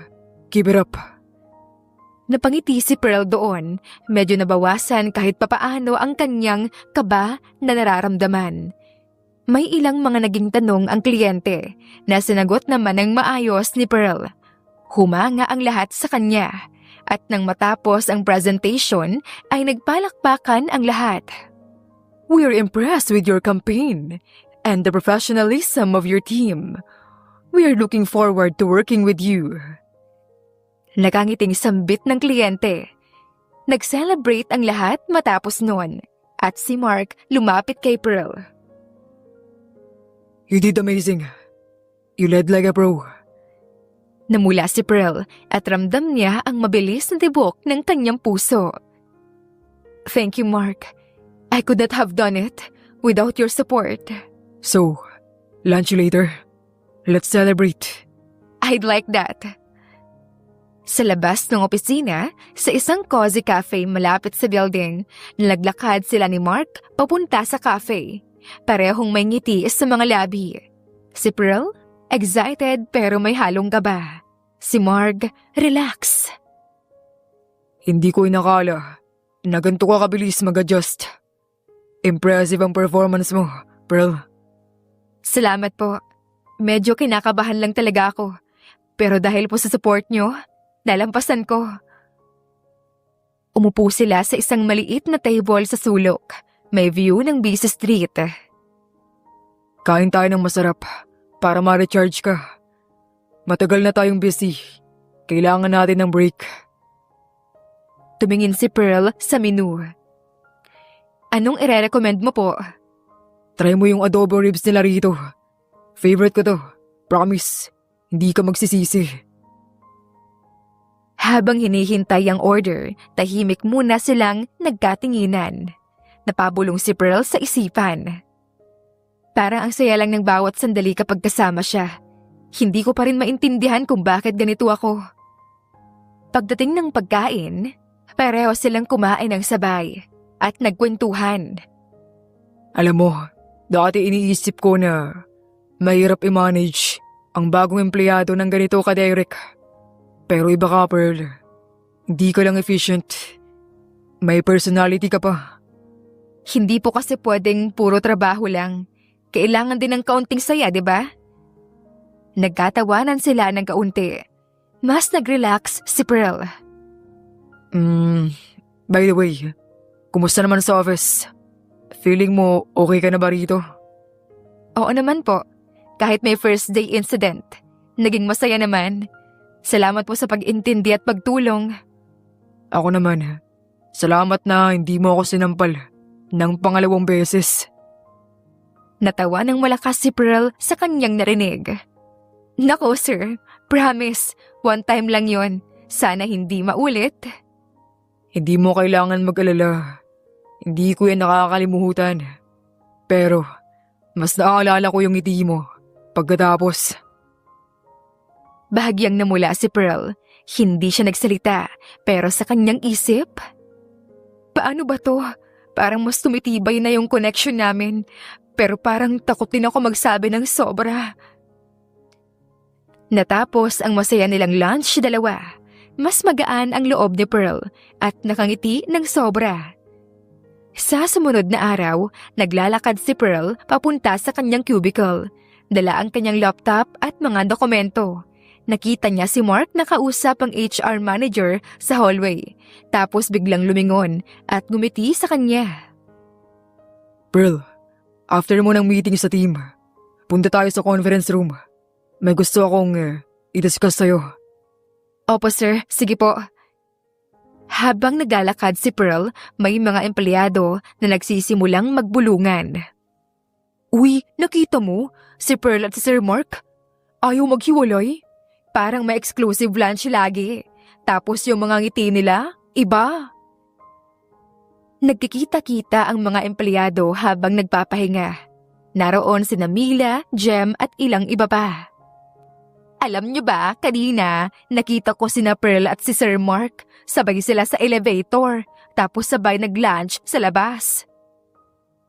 Keep it up. Napangiti si Pearl doon, medyo nabawasan kahit papaano ang kanyang kaba na nararamdaman. May ilang mga naging tanong ang kliyente na sinagot naman ng maayos ni Pearl. Humanga ang lahat sa kanya at nang matapos ang presentation ay nagpalakpakan ang lahat. We're impressed with your campaign and the professionalism of your team. We are looking forward to working with you. Nakangiting sambit ng kliyente. Nag-celebrate ang lahat matapos nun at si Mark lumapit kay Pearl. You did amazing. You led like a pro. Namula si Pearl at ramdam niya ang mabilis na tibok ng kanyang puso. Thank you, Mark. I could not have done it without your support. So, lunch later. Let's celebrate. I'd like that. Sa labas ng opisina, sa isang cozy cafe malapit sa building, nalaglakad sila ni Mark papunta sa cafe. Parehong may ngiti sa mga labi. Si Pearl, excited pero may halong kaba. Si Mark, relax. Hindi ko inakala na ganito ka kabilis mag-adjust. Impressive ang performance mo, Pearl. Salamat po. Medyo kinakabahan lang talaga ako. Pero dahil po sa support nyo, nalampasan ko. Umupo sila sa isang maliit na table sa sulok. May view ng busy street. Kain tayo ng masarap para ma-recharge ka. Matagal na tayong busy. Kailangan natin ng break. Tumingin si Pearl sa menu. Anong ire-recommend mo po? Try mo yung adobo ribs nila rito. Favorite ko to. Promise, hindi ka magsisisi. Habang hinihintay ang order, tahimik muna silang nagkatinginan. Napabulong si Pearl sa isipan. Parang ang saya lang ng bawat sandali kapag kasama siya. Hindi ko pa rin maintindihan kung bakit ganito ako. Pagdating ng pagkain, pareho silang kumain ng sabay at nagkwentuhan. Alam mo, dati iniisip ko na mahirap i-manage ang bagong empleyado ng ganito ka-direct. Pero iba ka, Pearl. Hindi ka lang efficient. May personality ka pa. Hindi po kasi pwedeng puro trabaho lang. Kailangan din ng kaunting saya, di ba? Nagkatawanan sila ng kaunti. Mas nag-relax si Pearl. By the way, kumusta naman sa office? Feeling mo okay ka na ba rito? Oo naman po. Kahit may first day incident, naging masaya naman. Salamat po sa pag-intindi at pagtulong. Ako naman, salamat na hindi mo ako sinampal ng pangalawang beses. Natawa ng malakas si Pearl sa kanyang narinig. Nako sir, promise, one time lang yon. Sana hindi maulit. Hindi mo kailangan mag-alala. Hindi ko yan nakakalimutan. Pero, mas naaalala ko yung ngiti mo Pagkatapos, Bahagyang namula si Pearl. Hindi siya nagsalita, pero sa kanyang isip, paano ba to? Parang mas tumitibay na yung connection namin, pero parang takot din ako magsabi ng sobra. Natapos ang masaya nilang lunch dalawa. Mas magaan ang loob ni Pearl at nakangiti ng sobra. Sa sumunod na araw, naglalakad si Pearl papunta sa kanyang cubicle. Dala ang kanyang laptop at mga dokumento. Nakita niya si Mark na kausap ang HR manager sa hallway. Tapos biglang lumingon at ngumiti sa kanya. Pearl, after mo ng meeting sa team, punta tayo sa conference room. May gusto akong i-discuss sa'yo. Opo sir, sige po. Habang naglalakad si Pearl, may mga empleyado na nagsisimulang magbulungan. Uy, nakita mo? Si Pearl at si Sir Mark? Ayaw maghiwalay? Parang may exclusive lunch lagi. Tapos yung mga ngiti nila, iba. Nagkikita-kita ang mga empleyado habang nagpapahinga. Naroon sina Mila, Jem at ilang iba pa. Alam niyo ba, kanina, nakita ko sina Pearl at si Sir Mark. Sabay sila sa elevator, tapos sabay nag-lunch sa labas.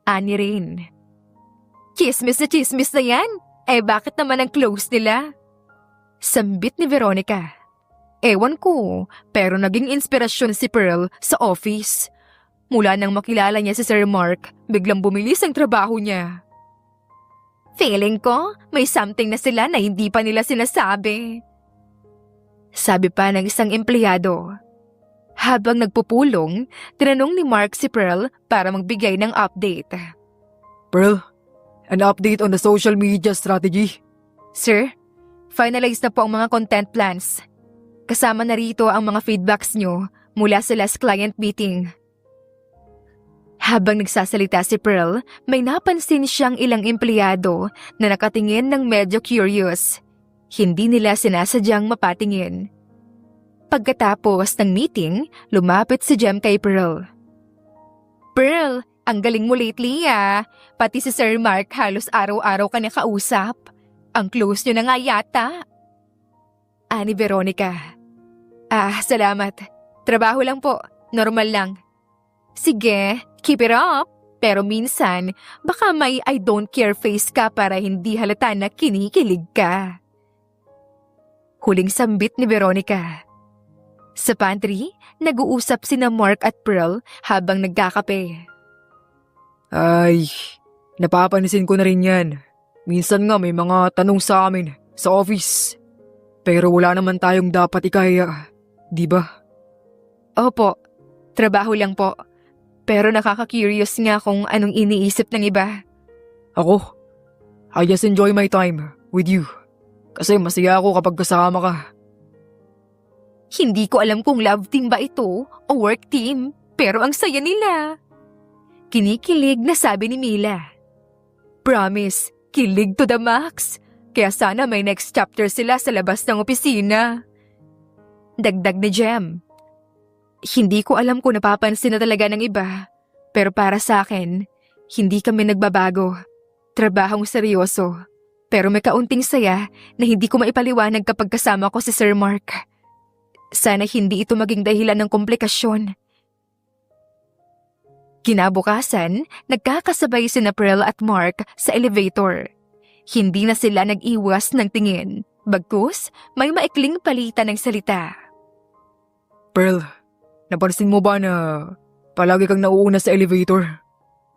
Ani rin. Chismis na yan. Eh bakit naman ang close nila? Sambit ni Veronica. Ewan ko, pero naging inspirasyon si Pearl sa office. Mula nang makilala niya si Sir Mark, biglang bumilis ang trabaho niya. Feeling ko, may something na sila na hindi pa nila sinasabi. Sabi pa ng isang empleyado. Habang nagpupulong, tinanong ni Mark si Pearl para magbigay ng update. Pearl, an update on the social media strategy. Sir, finalize na po ang mga content plans. Kasama na rito ang mga feedbacks nyo mula sa last client meeting. Habang nagsasalita si Pearl, may napansin siyang ilang empleyado na nakatingin ng medyo curious. Hindi nila sinasadyang mapatingin. Pagkatapos ng meeting, lumapit si Jem kay Pearl. Pearl, ang galing mo lately ah. Pati si Sir Mark halos araw-araw ka na kausap. Ang close nyo na nga yata. Ani Veronica. Salamat. Trabaho lang po. Normal lang. Sige, keep it up. Pero minsan, baka may I don't care face ka para hindi halata na kinikilig ka. Huling sambit ni Veronica. Sa pantry, nag-uusap sina Mark at Pearl habang nagkakape. Ay, napapansin ko na rin yan. Minsan nga may mga tanong sa amin sa office. Pero wala naman tayong dapat ikaya, di ba? Opo, trabaho lang po. Pero nakaka-curious nga kung anong iniisip ng iba. Ako, I just enjoy my time with you. Kasi masaya ako kapag kasama ka. Hindi ko alam kung love team ba ito o work team, pero ang saya nila. Kinikilig na sabi ni Mila. Promise, kilig to the max. Kaya sana may next chapter sila sa labas ng opisina. Dagdag ni Jem. Hindi ko alam kung napapansin na talaga ng iba, pero para sa akin, hindi kami nagbabago. Trabahong seryoso, pero may kaunting saya na hindi ko maipaliwanag kapag kasama ko si Sir Mark. Sana hindi ito maging dahilan ng komplikasyon. Kinabukasan, nagkakasabay sina Pearl at Mark sa elevator. Hindi na sila nag-iwas ng tingin, bagkus may maikling palitan ng salita. Pearl, napansin mo ba na palagi kang nauuna sa elevator?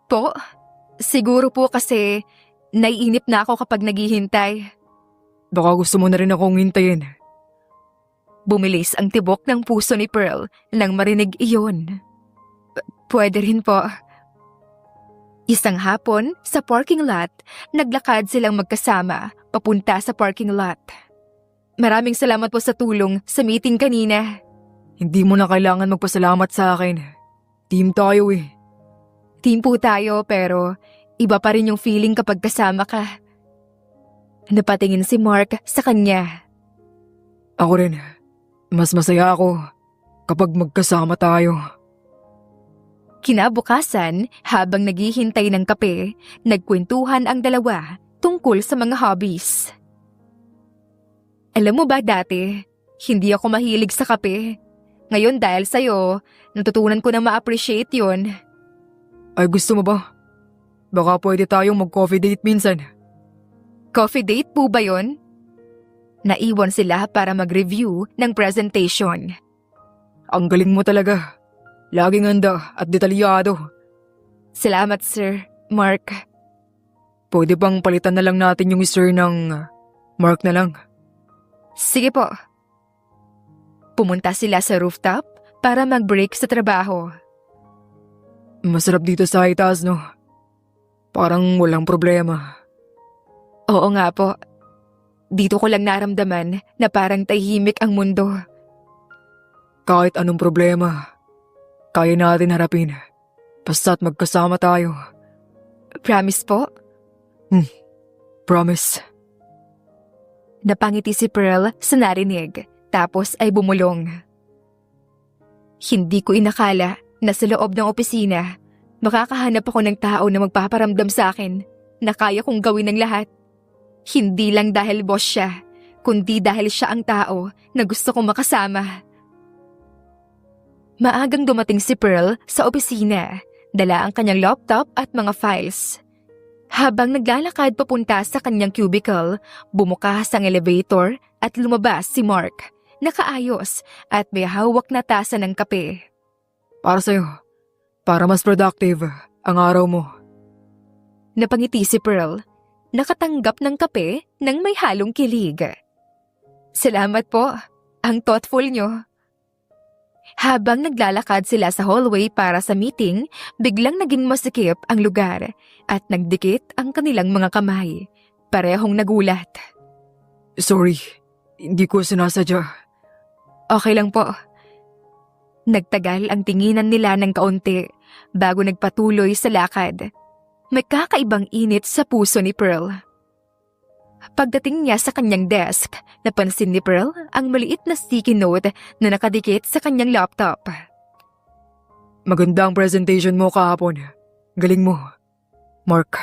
Po, siguro po kasi naiinip na ako kapag naghihintay. Baka gusto mo na rin akong hintayin. Bumilis ang tibok ng puso ni Pearl nang marinig iyon. Pwede rin po. Isang hapon, sa parking lot, naglakad silang magkasama papunta sa parking lot. Maraming salamat po sa tulong sa meeting kanina. Hindi mo na kailangan magpasalamat sa akin. Team tayo eh. Team po tayo pero iba pa rin yung feeling kapag kasama ka. Napatingin si Mark sa kanya. Ako rin. Mas masaya ako kapag magkasama tayo. Kinabukasan, habang naghihintay ng kape, nagkwentuhan ang dalawa tungkol sa mga hobbies. Alam mo ba dati, hindi ako mahilig sa kape. Ngayon dahil sa'yo, natutunan ko na ma-appreciate yun. Ay, gusto mo ba? Baka pwede tayong mag-coffee date minsan. Coffee date po ba yun? Naiwan sila para mag-review ng presentation. Ang galing mo talaga. Laging handa at detalyado. Salamat, Sir Mark. Pwede bang palitan na lang natin yung sir ng Mark na lang? Sige po. Pumunta sila sa rooftop para mag-break sa trabaho. Masarap dito sa itaas, no? Parang walang problema. Oo nga po. Dito ko lang naramdaman na parang tahimik ang mundo. Kahit anong problema, kaya natin harapin. Basta't magkasama tayo. Promise po? Promise. Napangiti si Pearl sa narinig, tapos ay bumulong. Hindi ko inakala na sa loob ng opisina, makakahanap ako ng tao na magpaparamdam sa akin na kaya kong gawin ng lahat. Hindi lang dahil boss siya, kundi dahil siya ang tao na gusto kong makasama. Maagang dumating si Pearl sa opisina, dala ang kanyang laptop at mga files. Habang naglalakad papunta sa kanyang cubicle, bumukas ang elevator at lumabas si Mark, nakaayos at may hawak na tasa ng kape. Para sa'yo. Para mas productive ang araw mo. Napangiti si Pearl, nakatanggap ng kape nang may halong kilig. Salamat po, ang thoughtful nyo. Habang naglalakad sila sa hallway para sa meeting, biglang naging masikip ang lugar at nagdikit ang kanilang mga kamay. Parehong nagulat. Sorry, hindi ko sinasadya. Okay lang po. Nagtagal ang tinginan nila ng kaunti bago nagpatuloy sa lakad. May kakaibang init sa puso ni Pearl. Pagdating niya sa kanyang desk, napansin ni Pearl ang maliit na sticky note na nakadikit sa kanyang laptop. Maganda ang presentation mo kahapon. Galing mo, Mark.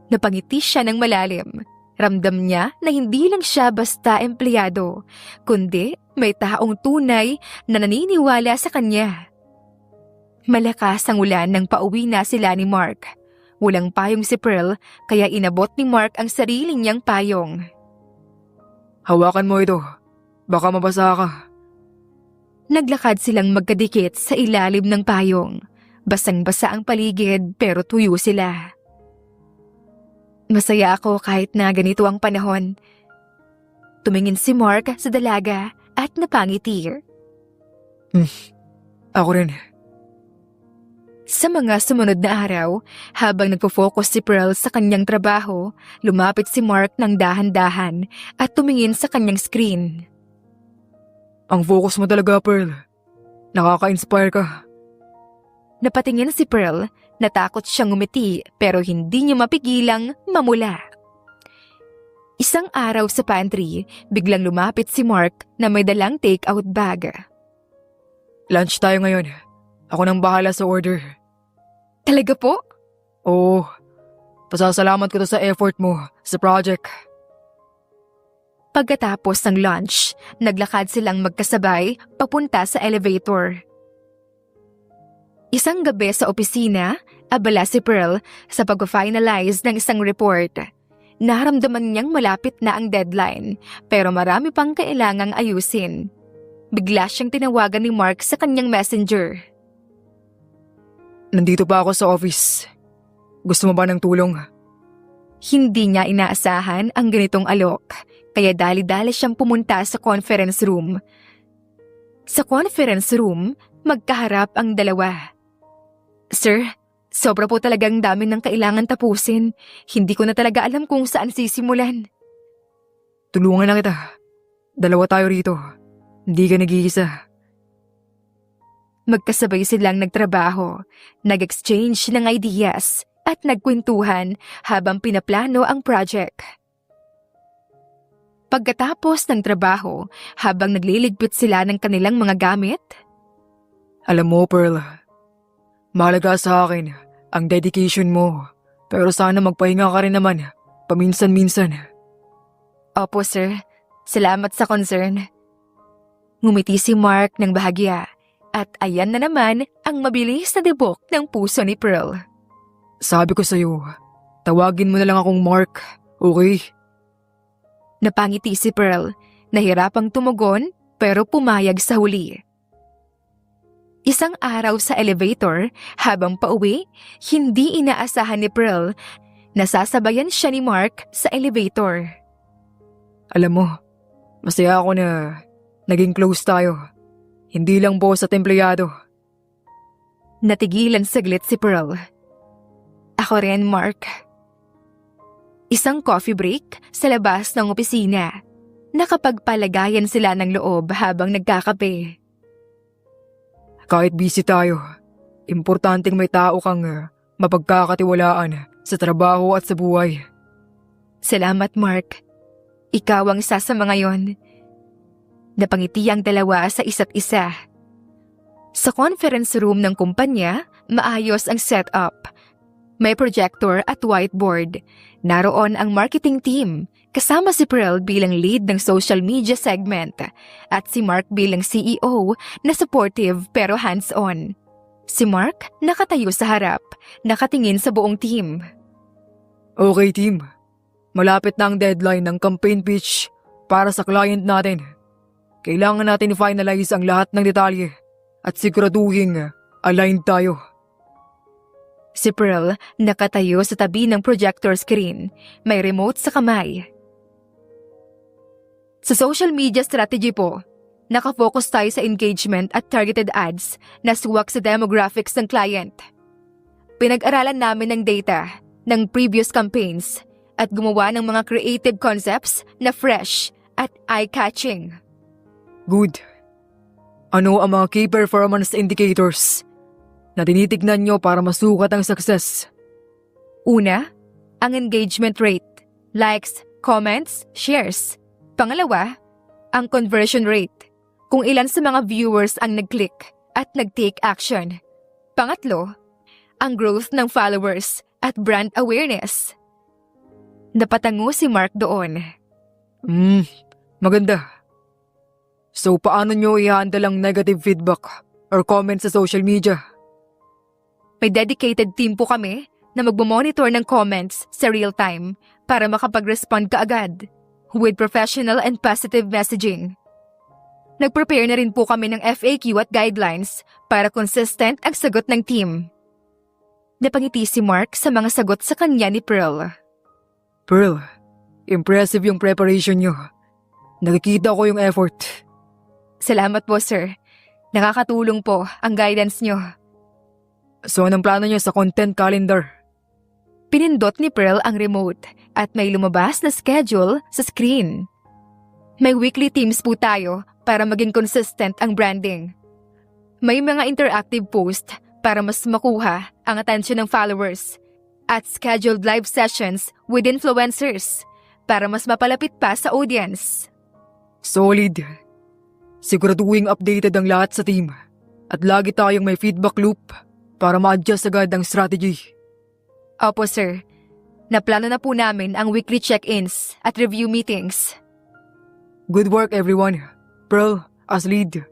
Napangiti siya ng malalim. Ramdam niya na hindi lang siya basta empleyado, kundi may taong tunay na naniniwala sa kanya. Malakas ang ulan nang pauwi na sila ni Mark. Walang payong si Pearl, kaya inabot ni Mark ang sarili niyang payong. Hawakan mo ito. Baka mabasa ka. Naglakad silang magkadikit sa ilalim ng payong. Basang-basa ang paligid pero tuyo sila. Masaya ako kahit na ganito ang panahon. Tumingin si Mark sa dalaga at napangiti. Ako rin. Sa mga sumunod na araw, habang nagpo-focus si Pearl sa kanyang trabaho, lumapit si Mark ng dahan-dahan at tumingin sa kanyang screen. Ang focus mo talaga, Pearl. Nakaka-inspire ka. Napatingin si Pearl, natakot siyang ngumiti pero hindi niya mapigilang mamula. Isang araw sa pantry, biglang lumapit si Mark na may dalang take-out bag. Lunch tayo ngayon. Ako nang bahala sa order. Talaga po? Oo. Pasasalamat ko to sa effort mo sa project. Pagkatapos ng lunch, naglakad silang magkasabay papunta sa elevator. Isang gabi sa opisina, abala si Pearl sa pag-finalize ng isang report. Naramdaman niyang malapit na ang deadline, pero marami pang kailangang ayusin. Bigla siyang tinawagan ni Mark sa kanyang messenger. Nandito pa ako sa office. Gusto mo ba ng tulong? Hindi niya inaasahan ang ganitong alok, kaya dali-dali siyang pumunta sa conference room. Sa conference room, magkaharap ang dalawa. Sir, sobra po talagang dami ng kailangan tapusin. Hindi ko na talaga alam kung saan sisimulan. Tulungan na kita. Dalawa tayo rito. Hindi ka nag-iisa. Magkasabay silang nagtrabaho, nag-exchange ng ideas at nagkwentuhan habang pinaplano ang project. Pagkatapos ng trabaho, habang nagliligpit sila ng kanilang mga gamit, Alam mo, Pearl, mahalaga sa akin ang dedication mo. Pero sana magpahinga ka rin naman paminsan-minsan. Opo, sir. Salamat sa concern. Ngumiti si Mark ng bahagya at ayan na naman ang mabilis na dibok ng puso ni Pearl. Sabi ko sa'yo, tawagin mo na lang akong Mark, okay? Napangiti si Pearl, nahirapang tumugon pero pumayag sa huli. Isang araw sa elevator, habang pauwi, hindi inaasahan ni Pearl na sasabayan siya ni Mark sa elevator. Alam mo, masaya ako na naging close tayo. Hindi lang boss at empleyado. Natigilan saglit si Pearl. Ako rin, Mark. Isang coffee break sa labas ng opisina. Nakapagpalagayan sila ng loob habang nagkakape. Kahit busy tayo, importanteng may tao kang mapagkakatiwalaan sa trabaho at sa buhay. Salamat, Mark. Ikaw ang isa sa mga yon. Napangiti ang dalawa sa isa't isa. Sa conference room ng kumpanya, maayos ang setup. May projector at whiteboard. Naroon ang marketing team, kasama si Pearl bilang lead ng social media segment at si Mark bilang CEO na supportive pero hands-on. Si Mark nakatayo sa harap, nakatingin sa buong team. Okay team, malapit na ang deadline ng campaign pitch para sa client natin. Kailangan natin i-finalize ang lahat ng detalye at siguraduhin aligned tayo. Si Pearl nakatayo sa tabi ng projector screen, may remote sa kamay. Sa social media strategy po, nakafocus tayo sa engagement at targeted ads na suwak sa demographics ng client. Pinag-aralan namin ng data ng previous campaigns at gumawa ng mga creative concepts na fresh at eye-catching. Good. Ano ang mga key performance indicators na tinitignan nyo para masukat ang success? Una, ang engagement rate, likes, comments, shares. Pangalawa, ang conversion rate, kung ilan sa mga viewers ang nag-click at nag-take action. Pangatlo, ang growth ng followers at brand awareness. Napatango si Mark doon. Maganda. So paano nyo i-handle ang negative feedback or comments sa social media? May dedicated team po kami na magmamonitor ng comments sa real time para makapag-respond kaagad with professional and positive messaging. Nag-prepare na rin po kami ng FAQ at guidelines para consistent ang sagot ng team. Napangiti si Mark sa mga sagot sa kanya ni Pearl. Pearl, impressive yung preparation nyo. Nakikita ko yung effort. Salamat po, sir. Nakakatulong po ang guidance nyo. So anong plano nyo sa content calendar? Pinindot ni Pearl ang remote at may lumabas na schedule sa screen. May weekly teams po tayo para maging consistent ang branding. May mga interactive post para mas makuha ang atensyon ng followers at scheduled live sessions with influencers para mas mapalapit pa sa audience. Solid. Siguraduhin updated ang lahat sa team at lagi tayong may feedback loop para ma-adjust agad ang strategy. Opo, sir. Naplano na po namin ang weekly check-ins at review meetings. Good work everyone. Pearl, as lead,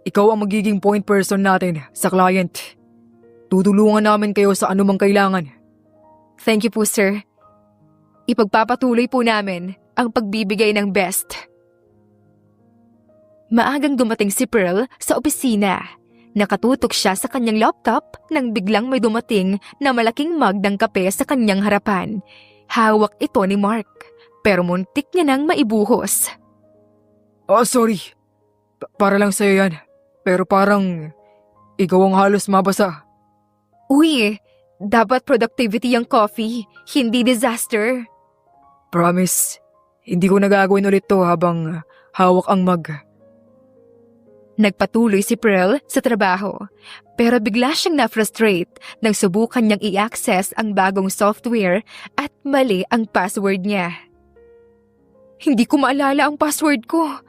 ikaw ang magiging point person natin sa client. Tutulungan namin kayo sa anumang kailangan. Thank you po, sir. Ipagpapatuloy po namin ang pagbibigay ng best. Maagang dumating si Pearl sa opisina. Nakatutok siya sa kanyang laptop nang biglang may dumating na malaking mug ng kape sa kanyang harapan. Hawak ito ni Mark, pero muntik niya nang maibuhos. Oh, sorry. Para lang sa'yo yan. Pero parang ikaw ang halos mabasa. Uy, dapat productivity ang coffee, hindi disaster. Promise, hindi ko nagagawin ulit to habang hawak ang mug. Nagpatuloy si Pearl sa trabaho, pero bigla siyang na-frustrate nang subukan niyang i-access ang bagong software at mali ang password niya. Hindi ko maalala ang password ko.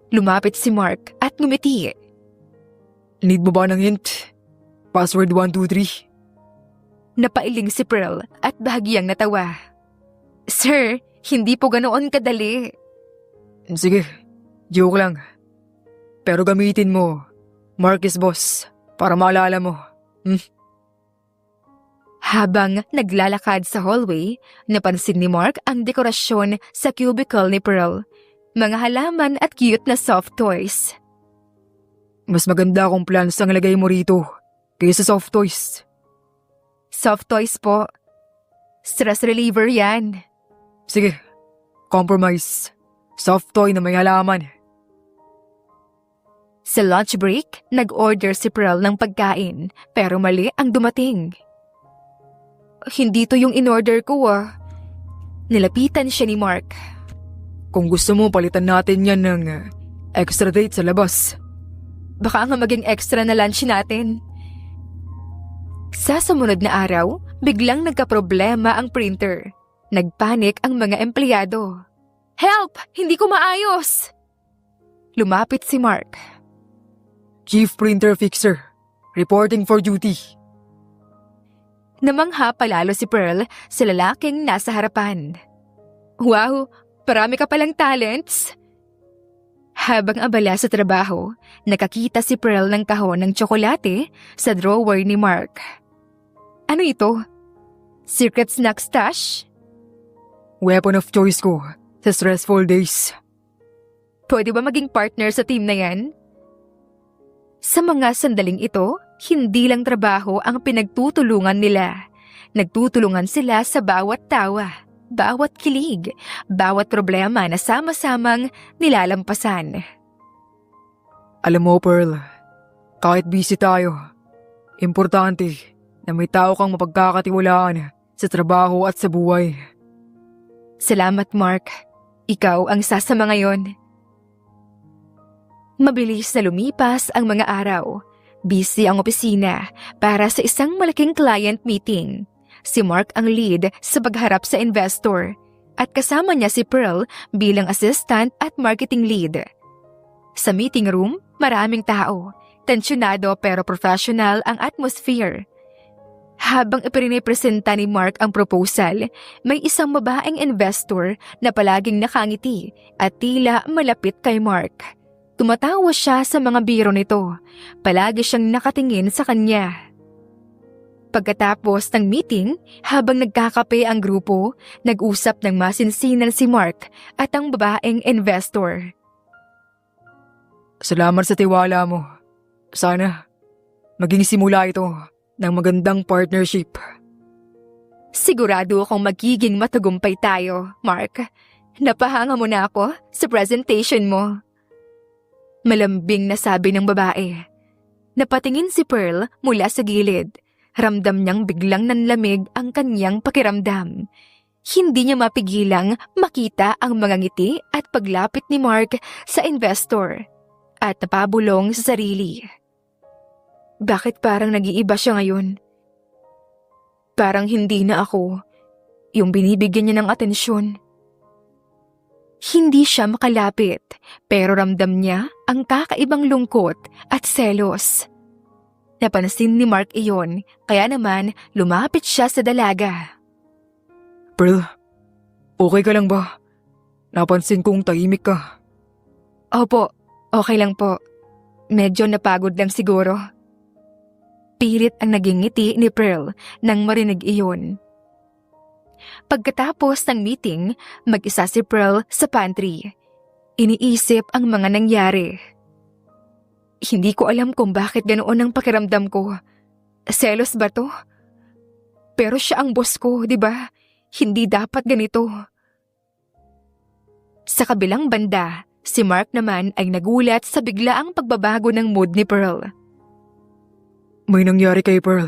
Lumapit si Mark at ngumiti. Need mo ba ng hint? Password 123? Napailing si Pearl at bahagyang natawa. Sir, hindi po ganoon kadali. Sige, joke lang. Pero gamitin mo, Mark is boss, para maalala mo. Habang naglalakad sa hallway, napansin ni Mark ang dekorasyon sa cubicle ni Pearl. Mga halaman at cute na soft toys. Mas maganda kung plants ang lagay mo rito kaysa soft toys. Soft toys po. Stress reliever yan. Sige, compromise. Soft toy na may halaman. Sa lunch break, nag-order si Pearl ng pagkain pero mali ang dumating. Hindi to yung in-order ko Nilapitan siya ni Mark. Kung gusto mo, palitan natin yan ng extra date sa labas. Baka nga maging extra na lunch natin. Sa sumunod na araw, biglang nagkaproblema ang printer. Nagpanik ang mga empleyado. Help! Hindi ko maayos! Lumapit si Mark. Chief Printer Fixer, reporting for duty. Namangha palalo si Pearl sa lalaking nasa harapan. Wow! Parami ka palang talents! Habang abala sa trabaho, nakakita si Pearl ng kahon ng tsokolate sa drawer ni Mark. Ano ito? Secret snack stash? Weapon of choice ko sa stressful days. Pwede ba maging partner sa team na yan? Sa mga sandaling ito, hindi lang trabaho ang pinagtutulungan nila. Nagtutulungan sila sa bawat tawa, bawat kilig, bawat problema na sama-samang nilalampasan. Alam mo, Pearl, kahit busy tayo, importante na may tao kang mapagkakatiwalaan sa trabaho at sa buhay. Salamat, Mark. Ikaw ang sasama ngayon. Mabilis na lumipas ang mga araw. Busy ang opisina para sa isang malaking client meeting. Si Mark ang lead sa pagharap sa investor at kasama niya si Pearl bilang assistant at marketing lead. Sa meeting room, maraming tao. Tensyonado pero professional ang atmosphere. Habang ipinipresenta ni Mark ang proposal, may isang babaeng investor na palaging nakangiti at tila malapit kay Mark. Tumatawa siya sa mga biro nito. Palagi siyang nakatingin sa kanya. Pagkatapos ng meeting, habang nagkakape ang grupo, nag-usap ng masinsinan si Mark at ang babaeng investor. Salamat sa tiwala mo. Sana maging simula ito ng magandang partnership. Sigurado akong magiging matagumpay tayo, Mark. Napahanga mo na ako sa presentation mo. Malambing na sabi ng babae. Napatingin si Pearl mula sa gilid. Ramdam niyang biglang nanlamig ang kanyang pakiramdam. Hindi niya mapigilang makita ang mga ngiti at paglapit ni Mark sa investor at napabulong sa sarili. Bakit parang nag-iiba siya ngayon? Parang hindi na ako yung binibigyan niya ng atensyon. Hindi siya makalapit pero ramdam niya ang kakaibang lungkot at selos. Napansin ni Mark iyon kaya naman lumapit siya sa dalaga. Pearl, okay ka lang ba? Napansin kong tahimik ka. Opo, okay lang po. Medyo napagod lang siguro. Pilit ang naging ngiti ni Pearl nang marinig iyon. Pagkatapos ng meeting, mag-isa si Pearl sa pantry. Iniisip ang mga nangyari. Hindi ko alam kung bakit ganoon ang pakiramdam ko. Selos ba to? Pero siya ang boss ko, di ba? Hindi dapat ganito. Sa kabilang banda, si Mark naman ay nagulat sa biglaang pagbabago ng mood ni Pearl. May nangyari kay Pearl.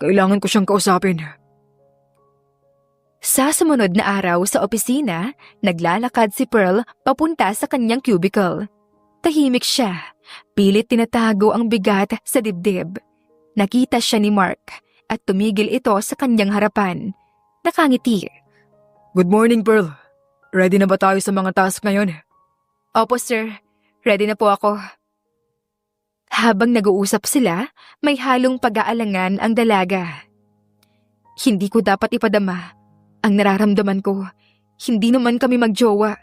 Kailangan ko siyang kausapin. Sa sumunod na araw sa opisina, naglalakad si Pearl papunta sa kanyang cubicle. Tahimik siya. Pilit tinatago ang bigat sa dibdib. Nakita siya ni Mark at tumigil ito sa kanyang harapan. Nakangiti. Good morning, Pearl. Ready na ba tayo sa mga task ngayon? Opo, sir. Ready na po ako. Habang nag-uusap sila, may halong pag-aalangan ang dalaga. Hindi ko dapat ipadama. Ang nararamdaman ko, hindi naman kami magjowa.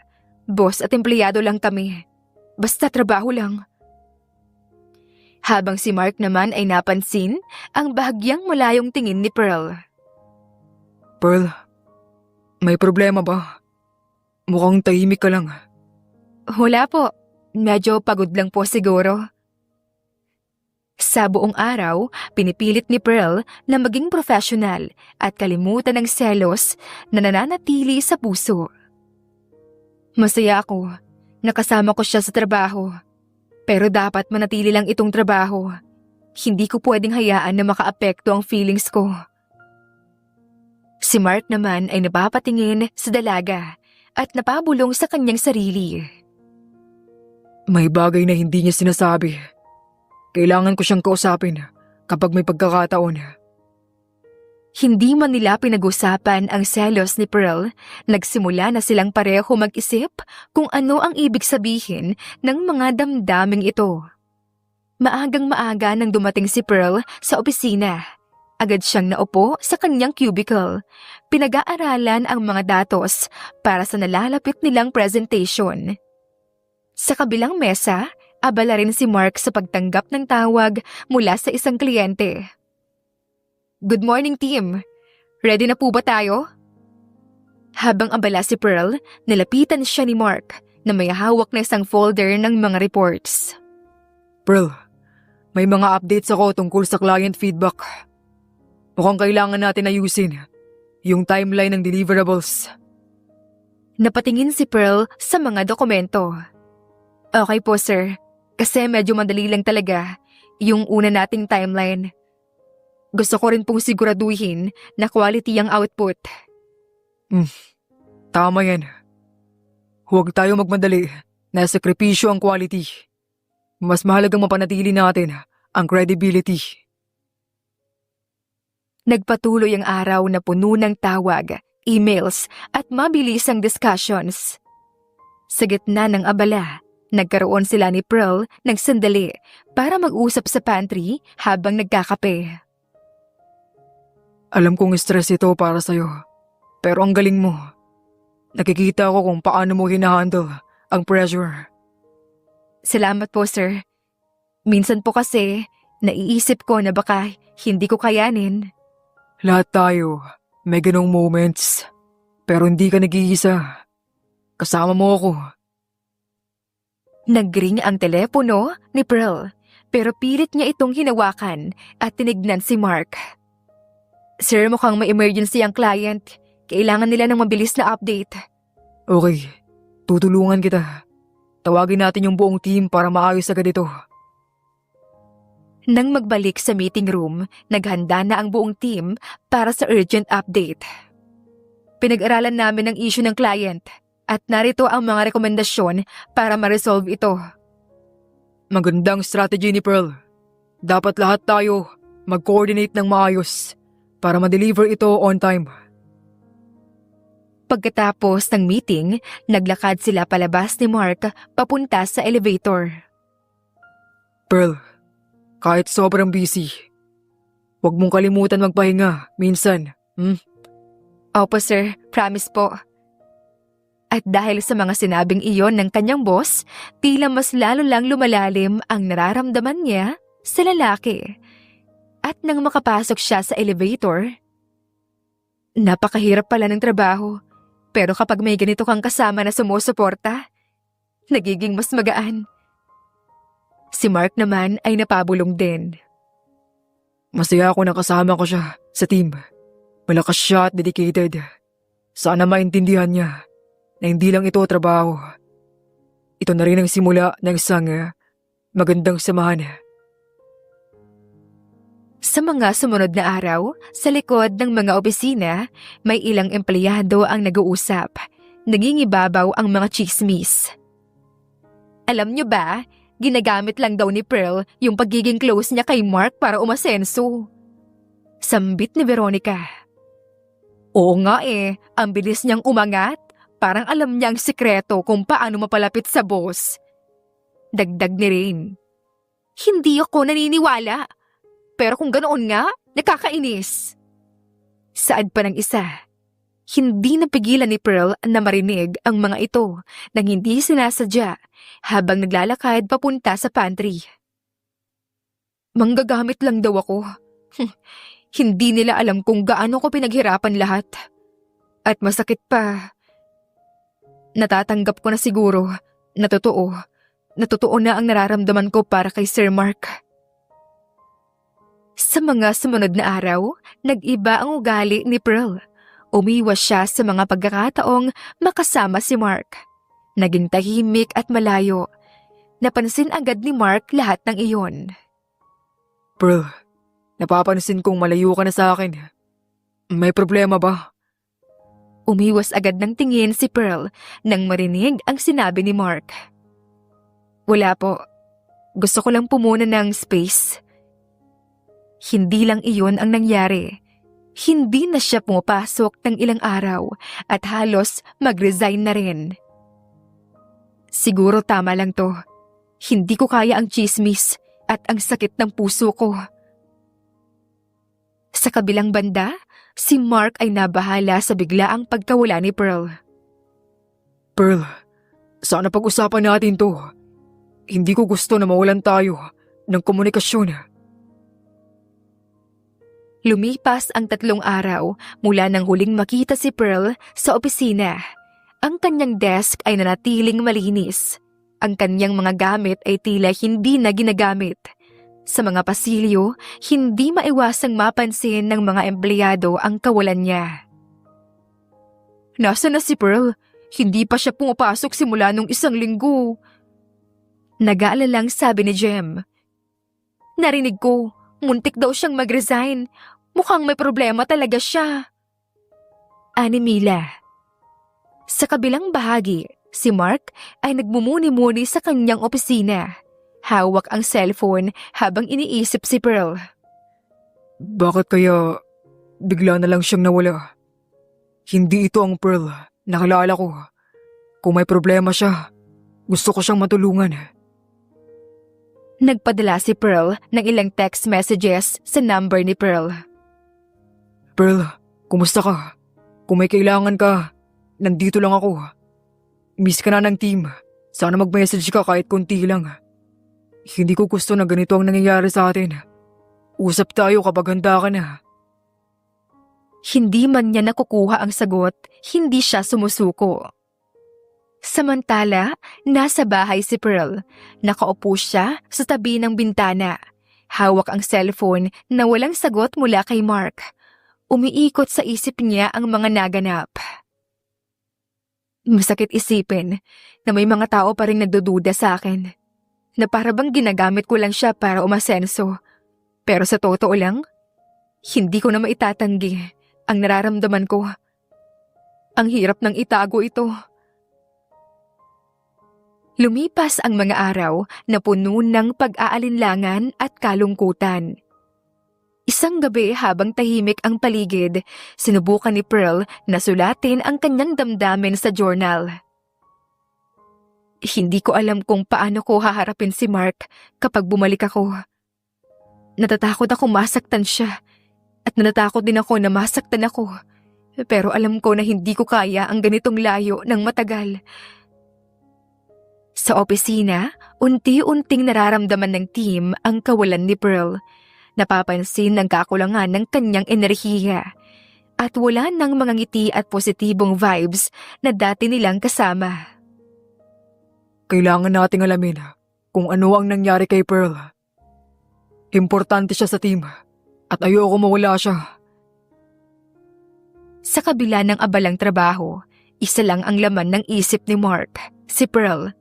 Boss at empleyado lang kami. Basta trabaho lang. Habang si Mark naman ay napansin ang bahagyang malayong tingin ni Pearl. Pearl, may problema ba? Mukhang tahimik ka lang. Wala po. Medyo pagod lang po siguro. Sa buong araw, pinipilit ni Pearl na maging professional at kalimutan ng selos na nananatili sa puso. Masaya ako. Nakasama ko siya sa trabaho. Pero dapat manatili lang itong trabaho. Hindi ko pwedeng hayaan na makaapekto ang feelings ko. Si Mark naman ay napapatingin sa dalaga at napabulong sa kanyang sarili. May bagay na hindi niya sinasabi. Kailangan ko siyang kausapin kapag may pagkakataon. Hindi man nila pinag-usapan ang selos ni Pearl, nagsimula na silang pareho mag-isip kung ano ang ibig sabihin ng mga damdaming ito. Maagang maaga nang dumating si Pearl sa opisina. Agad siyang naupo sa kanyang cubicle. Pinag-aaralan ang mga datos para sa nalalapit nilang presentation. Sa kabilang mesa, abala rin si Mark sa pagtanggap ng tawag mula sa isang kliyente. Good morning, team. Ready na po ba tayo? Habang abala si Pearl, nilapitan siya ni Mark na may hawak na isang folder ng mga reports. Pearl, may mga updates ako tungkol sa client feedback. Mukhang kailangan natin ayusin yung timeline ng deliverables. Napatingin si Pearl sa mga dokumento. Okay po, sir. Kasi medyo madali lang talaga yung una nating timeline. Gusto ko rin pong siguraduhin na quality ang output. Tama yan. Huwag tayo magmadali na sakripisyo ang quality. Mas mahalagang mapanatili natin ang credibility. Nagpatuloy ang araw na puno ng tawag, emails at mabilisang discussions. Sa gitna ng abala, nagkaroon sila ni Pearl ng sandali para mag-usap sa pantry habang nagkakape. Alam kong stress ito para sa'yo, pero ang galing mo. Nakikita ko kung paano mo hinahandle ang pressure. Salamat po, sir. Minsan po kasi, naiisip ko na baka hindi ko kayanin. Lahat tayo may ganong moments, pero hindi ka nag-iisa. Kasama mo ako. Nagring ang telepono ni Pearl, pero pilit niya itong hinawakan at tinignan si Mark. Sir, mukhang may emergency ang client. Kailangan nila ng mabilis na update. Okay, tutulungan kita. Tawagin natin yung buong team para maayos agad ito. Nang magbalik sa meeting room, naghanda na ang buong team para sa urgent update. Pinag-aralan namin ang issue ng client at narito ang mga rekomendasyon para ma-resolve ito. Magandang strategy ni Pearl. Dapat lahat tayo mag-coordinate ng maayos para ma-deliver ito on time. Pagkatapos ng meeting, naglakad sila palabas ni Mark papunta sa elevator. Pearl, kahit sobrang busy, huwag mong kalimutan magpahinga minsan. Opo sir, promise po. At dahil sa mga sinabing iyon ng kanyang boss, tila mas lalo lang lumalalim ang nararamdaman niya sa lalaki. At nang makapasok siya sa elevator, napakahirap pala ng trabaho. Pero kapag may ganito kang kasama na sumusuporta, nagiging mas magaan. Si Mark naman ay napabulong din. Masaya ako na kasama ko siya sa team. Malakas siya at dedicated. Sana maintindihan niya na hindi lang ito trabaho. Ito na rin ang simula ng isang magandang samahan. Sa mga sumunod na araw, sa likod ng mga opisina, may ilang empleyado ang nag-uusap. Nangingibabaw ang mga chismis. Alam niyo ba, ginagamit lang daw ni Pearl yung pagiging close niya kay Mark para umasenso. Sambit ni Veronica. Oo nga ang bilis niyang umangat. Parang alam niya ang sikreto kung paano mapalapit sa boss. Dagdag ni Rain. Hindi ako naniniwala. Pero kung ganoon nga, nakakainis. Saad pa ng isa. Hindi napigilan ni Pearl na marinig ang mga ito nang hindi sinasadya habang naglalakad papunta sa pantry. Manggagamit lang daw ako. Hindi nila alam kung gaano ko pinaghirapan lahat. At masakit pa. Natatanggap ko na siguro na totoo na ang nararamdaman ko para kay Sir Mark. Sa mga sumunod na araw, nag-iba ang ugali ni Pearl. Umiwas siya sa mga pagkakataong makasama si Mark. Naging tahimik at malayo. Napansin agad ni Mark lahat ng iyon. Pearl, napapansin kong malayo ka na sa akin. May problema ba? Umiwas agad ng tingin si Pearl nang marinig ang sinabi ni Mark. Wala po. Gusto ko lang pumuna ng space. Hindi lang iyon ang nangyari. Hindi na siya pumapasok ng ilang araw at halos mag-resign na rin. Siguro tama lang to. Hindi ko kaya ang tsismis at ang sakit ng puso ko. Sa kabilang banda, si Mark ay nabahala sa biglaang pagkawala ni Pearl. Pearl, sana pag-usapan natin to. Hindi ko gusto na mawalan tayo ng komunikasyon. Lumipas ang 3 araw mula nang huling makita si Pearl sa opisina. Ang kanyang desk ay nanatiling malinis. Ang kanyang mga gamit ay tila hindi na ginagamit. Sa mga pasilyo, hindi maiwasang mapansin ng mga empleyado ang kawalan niya. Nasaan na si Pearl? Hindi pa siya pumapasok simula nung 1 linggo. Nag-aalalang sabi ni Jem. Narinig ko, muntik daw siyang mag-resign. Mukhang may problema talaga siya. Ani Mila. Sa kabilang bahagi, si Mark ay nagmumuni-muni sa kanyang opisina. Hawak ang cellphone habang iniisip si Pearl. Bakit kaya bigla na lang siyang nawala? Hindi ito ang Pearl na kilala ko. Kung may problema siya, gusto ko siyang matulungan. Nagpadala si Pearl ng ilang text messages sa number ni Pearl. Pearl, kumusta ka? Kung may kailangan ka, nandito lang ako. Miss ka na ng team. Sana mag-message ka kahit konti lang. Hindi ko gusto na ganito ang nangyayari sa atin. Usap tayo kapag handa ka na. Hindi man niya nakukuha ang sagot, hindi siya sumusuko. Samantala, nasa bahay si Pearl. Nakaupo siya sa tabi ng bintana. Hawak ang cellphone na walang sagot mula kay Mark. Umiikot sa isip niya ang mga naganap. Masakit isipin na may mga tao pa rin nagdududa sa akin. Na para bang ginagamit ko lang siya para umasenso. Pero sa totoo lang, hindi ko na maitatanggi ang nararamdaman ko. Ang hirap ng itago ito. Lumipas ang mga araw na puno ng pag-aalinlangan at kalungkutan. Isang gabi habang tahimik ang paligid, sinubukan ni Pearl na sulatin ang kanyang damdamin sa journal. Hindi ko alam kung paano ko haharapin si Mark kapag bumalik ako. Natatakot ako masaktan siya at natatakot din ako na masaktan ako. Pero alam ko na hindi ko kaya ang ganitong layo ng matagal. Sa opisina, unti-unting nararamdaman ng team ang kawalan ni Pearl. Napapansin ang kakulangan ng kanyang enerhiya at wala ng mga ngiti at positibong vibes na dati nilang kasama. Kailangan nating alamin kung ano ang nangyari kay Pearl. Importante siya sa team at ayoko mawala siya. Sa kabila ng abalang trabaho, isa lang ang laman ng isip ni Mark, si Pearl.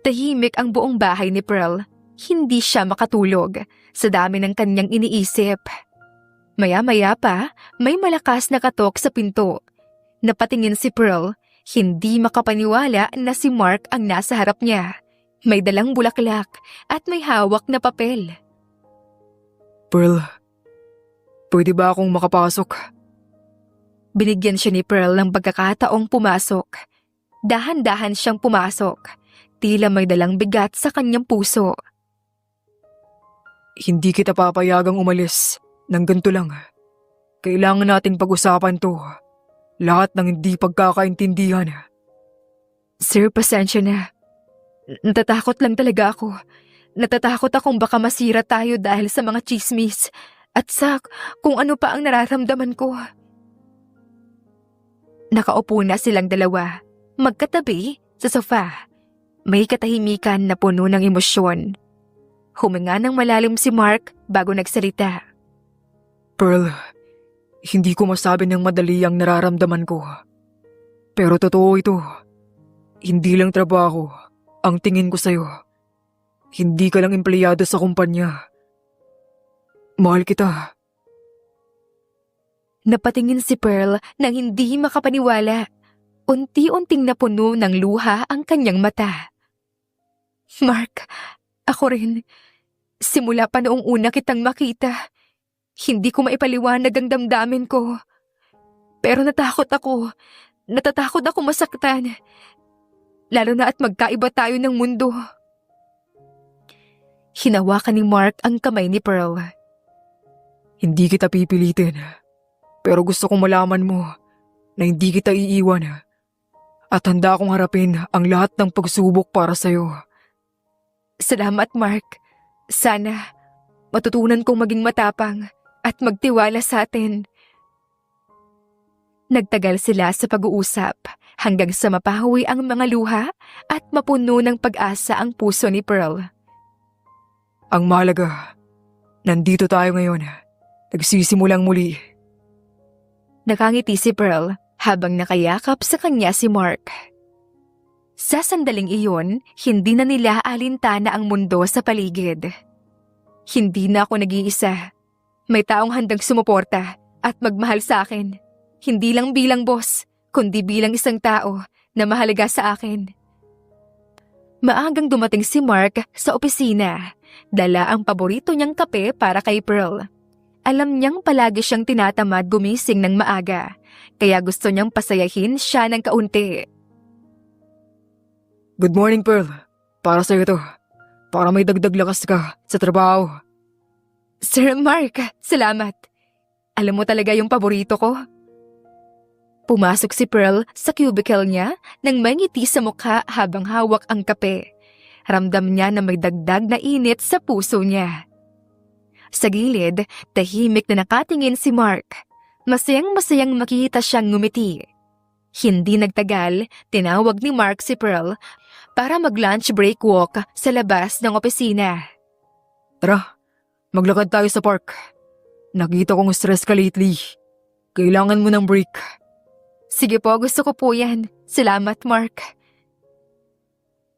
Tahimik ang buong bahay ni Pearl. Hindi siya makatulog sa dami ng kanyang iniisip. Maya-maya pa, may malakas na katok sa pinto. Napatingin si Pearl, hindi makapaniwala na si Mark ang nasa harap niya. May dalang bulaklak at may hawak na papel. Pearl, pwede ba akong makapasok? Binigyan siya ni Pearl ng pagkakataong pumasok. Dahan-dahan siyang pumasok. Tila may dalang bigat sa kanyang puso. Hindi kita papayagang umalis ng ganito lang. Kailangan nating pag-usapan to. lahat ng hindi pagkakaintindihan. Sir, pasensya na. Natatakot lang talaga ako. Natatakot akong baka masira tayo dahil sa mga chismis at sa kung ano pa ang nararamdaman ko. Nakaupo na silang dalawa, magkatabi sa sofa. May katahimikan na puno ng emosyon. Huminga ng malalim si Mark bago nagsalita. Pearl, hindi ko masabi ng madali ang nararamdaman ko. Pero totoo ito. Hindi lang trabaho ang tingin ko sa'yo. Hindi ka lang empleyado sa kumpanya. Mahal kita. Napatingin si Pearl nang hindi makapaniwala. Unti-unting napuno ng luha ang kanyang mata. Mark, ako rin. Simula pa noong una kitang makita, hindi ko maipaliwanag ang damdamin ko. Pero natakot ako. Natatakot ako masaktan. Lalo na at magkaiba tayo ng mundo. Hinawakan ni Mark ang kamay ni Pearl. Hindi kita pipilitin. Pero gusto kong malaman mo na hindi kita iiwan. At handa akong harapin ang lahat ng pagsubok para sa'yo. Salamat, Mark. Sana matutunan kong maging matapang at magtiwala sa atin. Nagtagal sila sa pag-uusap hanggang sa mapahawi ang mga luha at mapuno ng pag-asa ang puso ni Pearl. Ang mahalaga, nandito tayo ngayon. Nagsisimulang muli. Nakangiti si Pearl habang nakayakap sa kanya si Mark. Sa sandaling iyon, hindi na nila alintana ang mundo sa paligid. Hindi na ako nag-iisa. May taong handang sumuporta at magmahal sa akin. Hindi lang bilang boss, kundi bilang isang tao na mahalaga sa akin. Maagang dumating si Mark sa opisina. Dala ang paborito niyang kape para kay Pearl. Alam niyang palagi siyang tinatamad gumising ng maaga, kaya gusto niyang pasayahin siya ng kaunti. Good morning, Pearl. Para sa'yo to. Para may dagdag lakas ka sa trabaho. Sir Mark, salamat. Alam mo talaga yung paborito ko. Pumasok si Pearl sa cubicle niya nang may ngiti sa mukha habang hawak ang kape. Ramdam niya na may dagdag na init sa puso niya. Sa gilid, tahimik na nakatingin si Mark. Masayang-masayang makita siyang ngumiti. Hindi nagtagal, tinawag ni Mark si Pearl para mag-lunch break walk sa labas ng opisina. Tara, maglakad tayo sa park. Nakita kong stress ka lately. Kailangan mo ng break. Sige po, gusto ko po yan. Salamat, Mark.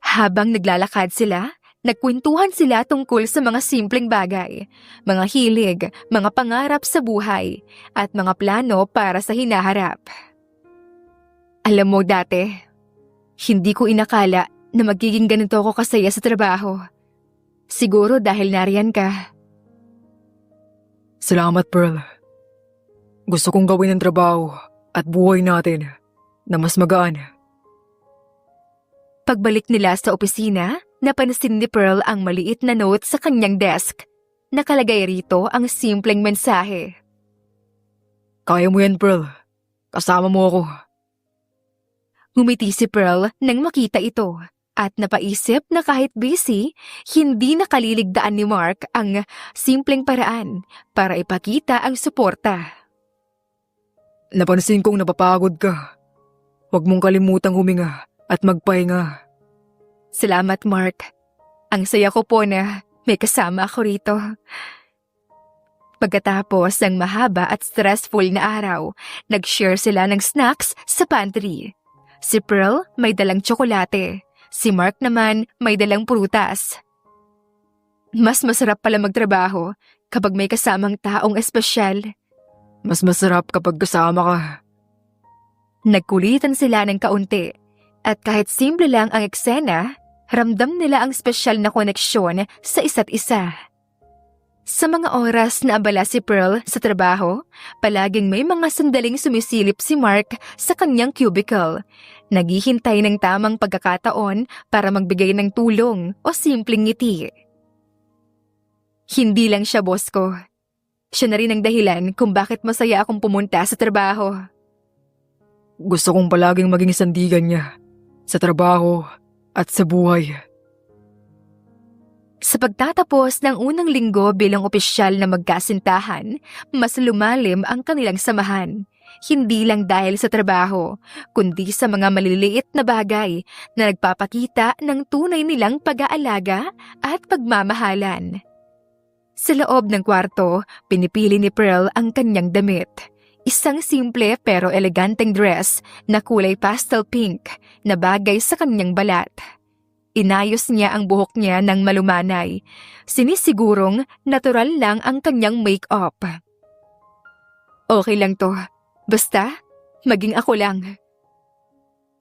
Habang naglalakad sila, nagkwentuhan sila tungkol sa mga simpleng bagay, mga hilig, mga pangarap sa buhay, at mga plano para sa hinaharap. Alam mo dati, hindi ko inakala na magiging ganito ako kasaya sa trabaho. Siguro dahil nariyan ka. Salamat, Pearl. Gusto kong gawin ang trabaho at buhay natin na mas magaan. Pagbalik nila sa opisina, napansin ni Pearl ang maliit na note sa kanyang desk. Nakalagay rito ang simpleng mensahe. Kaya mo yan, Pearl. Kasama mo ako. Ngumiti si Pearl nang makita ito at napaisip na kahit busy, hindi nakaliligdaan ni Mark ang simpleng paraan para ipakita ang suporta. Napansin kong napapagod ka. Huwag mong kalimutang huminga at magpahinga. Salamat, Mark. Ang saya ko po na may kasama ako rito. Pagkatapos ng mahaba at stressful na araw, nag-share sila ng snacks sa pantry. Si Pearl may dalang tsokolate. Si Mark naman may dalang prutas. Mas masarap pala magtrabaho kapag may kasamang taong espesyal. Mas masarap kapag kasama ka. Nagkulitan sila ng kaunti. At kahit simple lang ang eksena, ramdam nila ang espesyal na koneksyon sa isa't isa. Sa mga oras na abala si Pearl sa trabaho, palaging may mga sandaling sumisilip si Mark sa kanyang cubicle. Naghihintay ng tamang pagkakataon para magbigay ng tulong o simpleng ngiti. Hindi lang siya boss ko. Siya na rin ang dahilan kung bakit masaya akong pumunta sa trabaho. Gusto kong palaging maging sandigan niya sa trabaho at sa buhay. Sa pagtatapos ng unang linggo bilang opisyal na magkasintahan, mas lumalim ang kanilang samahan. Hindi lang dahil sa trabaho, kundi sa mga maliliit na bagay na nagpapakita ng tunay nilang pag-aalaga at pagmamahalan. Sa loob ng kwarto, pinipili ni Pearl ang kanyang damit. Isang simple pero eleganteng dress na kulay pastel pink na bagay sa kanyang balat. Inayos niya ang buhok niya ng malumanay. Sinisigurong natural lang ang kanyang make-up. Okay lang to. Basta, maging ako lang.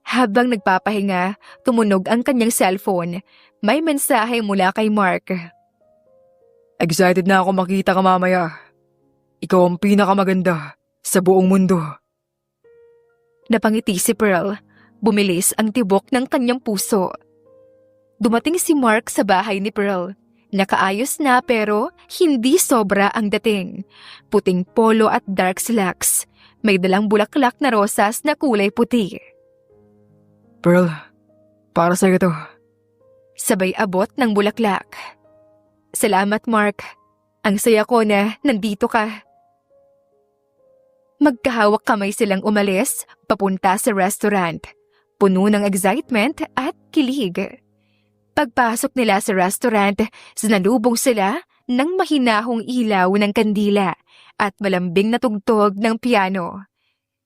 Habang nagpapahinga, tumunog ang kanyang cellphone. May mensahe mula kay Mark. Excited na ako makita ka mamaya. Ikaw ang pinakamaganda sa buong mundo. Napangiti si Pearl. Bumilis ang tibok ng kanyang puso. Dumating si Mark sa bahay ni Pearl. Nakaayos na pero hindi sobra ang dating. Puting polo at dark slacks. May dalang bulaklak na rosas na kulay puti. Pearl, para sa'yo to. Sabay abot ng bulaklak. Salamat, Mark. Ang saya ko na nandito ka. Magkahawak kamay silang umalis papunta sa restaurant. Puno ng excitement at kilig. Pagpasok nila sa restaurant, sinalubong sila ng mahinahong ilaw ng kandila at malambing na tugtog ng piano.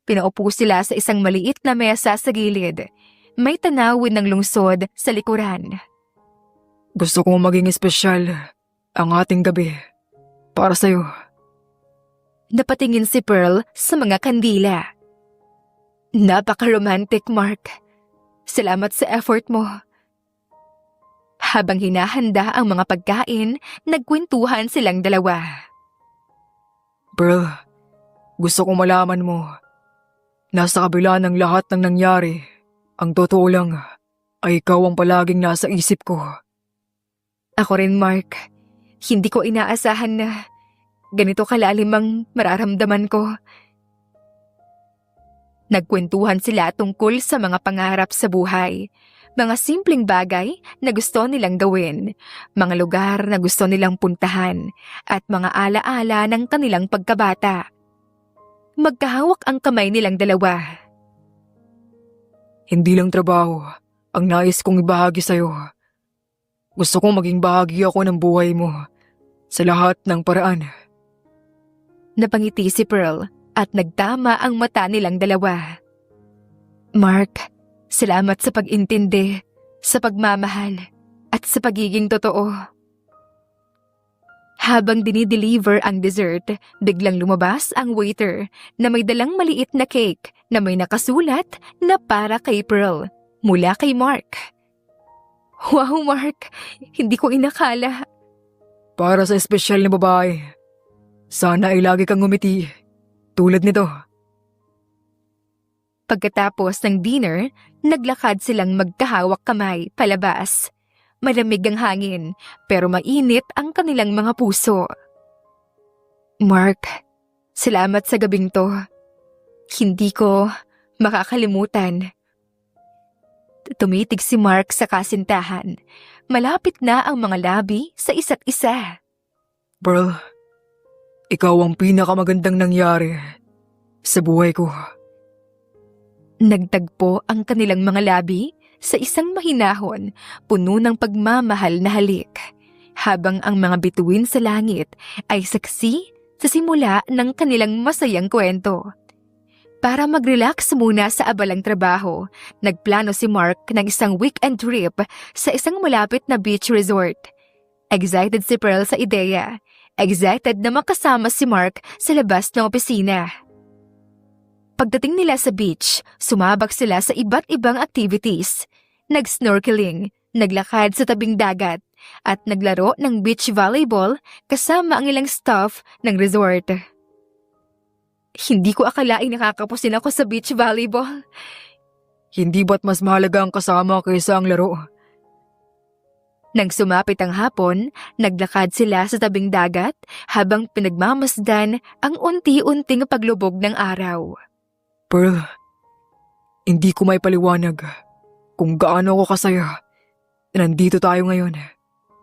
Pinaupo sila sa isang maliit na mesa sa gilid. May tanawin ng lungsod sa likuran. Gusto kong maging espesyal ang ating gabi para sa'yo. Napatingin si Pearl sa mga kandila. Napaka-romantic, Mark. Salamat sa effort mo. Habang hinahanda ang mga pagkain, nagkwentuhan silang dalawa. Pearl, gusto kong malaman mo, nasa kabila ng lahat ng nangyari, ang totoo lang ay ikaw ang palaging nasa isip ko. Ako rin, Mark. Hindi ko inaasahan na ganito kalalim ang mararamdaman ko. Nagkwentuhan sila tungkol sa mga pangarap sa buhay. Mga simpleng bagay na gusto nilang gawin, mga lugar na gusto nilang puntahan, at mga alaala ng kanilang pagkabata. Magkahawak ang kamay nilang dalawa. Hindi lang trabaho ang nais kong ibahagi sa'yo. Gusto kong maging bahagi ako ng buhay mo sa lahat ng paraan. Napangiti si Pearl at nagtama ang mata nilang dalawa. Mark, salamat sa pag-intindi, sa pagmamahal, at sa pagiging totoo. Habang dinideliver ang dessert, biglang lumabas ang waiter na may dalang maliit na cake na may nakasulat na para kay Pearl, mula kay Mark. Wow, Mark! Hindi ko inakala. Para sa espesyal na babae, sana ay lagi kang ngumiti, tulad nito. Pagkatapos ng dinner, naglakad silang magkahawak kamay palabas. Malamig ang hangin, pero mainit ang kanilang mga puso. Mark, salamat sa gabing to. Hindi ko makakalimutan. Tumitig si Mark sa kasintahan. Malapit na ang mga labi sa isa't isa. Pearl, ikaw ang pinakamagandang nangyari sa buhay ko. Nagtagpo ang kanilang mga labi sa isang mahinahon, puno ng pagmamahal na halik, habang ang mga bituin sa langit ay saksi sa simula ng kanilang masayang kwento. Para mag-relax muna sa abalang trabaho, nagplano si Mark ng isang weekend trip sa isang malapit na beach resort. Excited si Pearl sa ideya. Excited na makasama si Mark sa labas ng opisina. Pagdating nila sa beach, sumabak sila sa iba't ibang activities. Nag-snorkeling, naglakad sa tabing dagat, at naglaro ng beach volleyball kasama ang ilang staff ng resort. Hindi ko akalaing nakakapusin ako sa beach volleyball. Hindi ba't mas mahalaga ang kasama kaysa ang laro? Nang sumapit ang hapon, naglakad sila sa tabing dagat habang pinagmamasdan ang unti-unting paglubog ng araw. Pearl, Hindi ko may paliwanag kung gaano ako kasaya na nandito tayo ngayon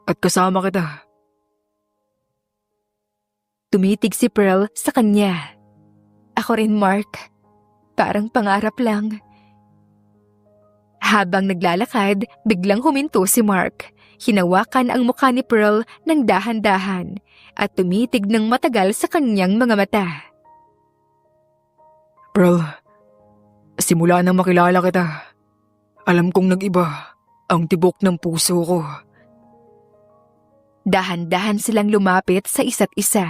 at kasama kita. Tumitig si Pearl sa kanya. Ako rin, Mark. Parang pangarap lang. Habang naglalakad, biglang huminto si Mark. Hinawakan ang mukha ni Pearl ng dahan-dahan at tumitig ng matagal sa kanyang mga mata. Pearl, simula nang makilala kita, alam kong nag-iba ang tibok ng puso ko. Dahan-dahan silang lumapit sa isa't isa,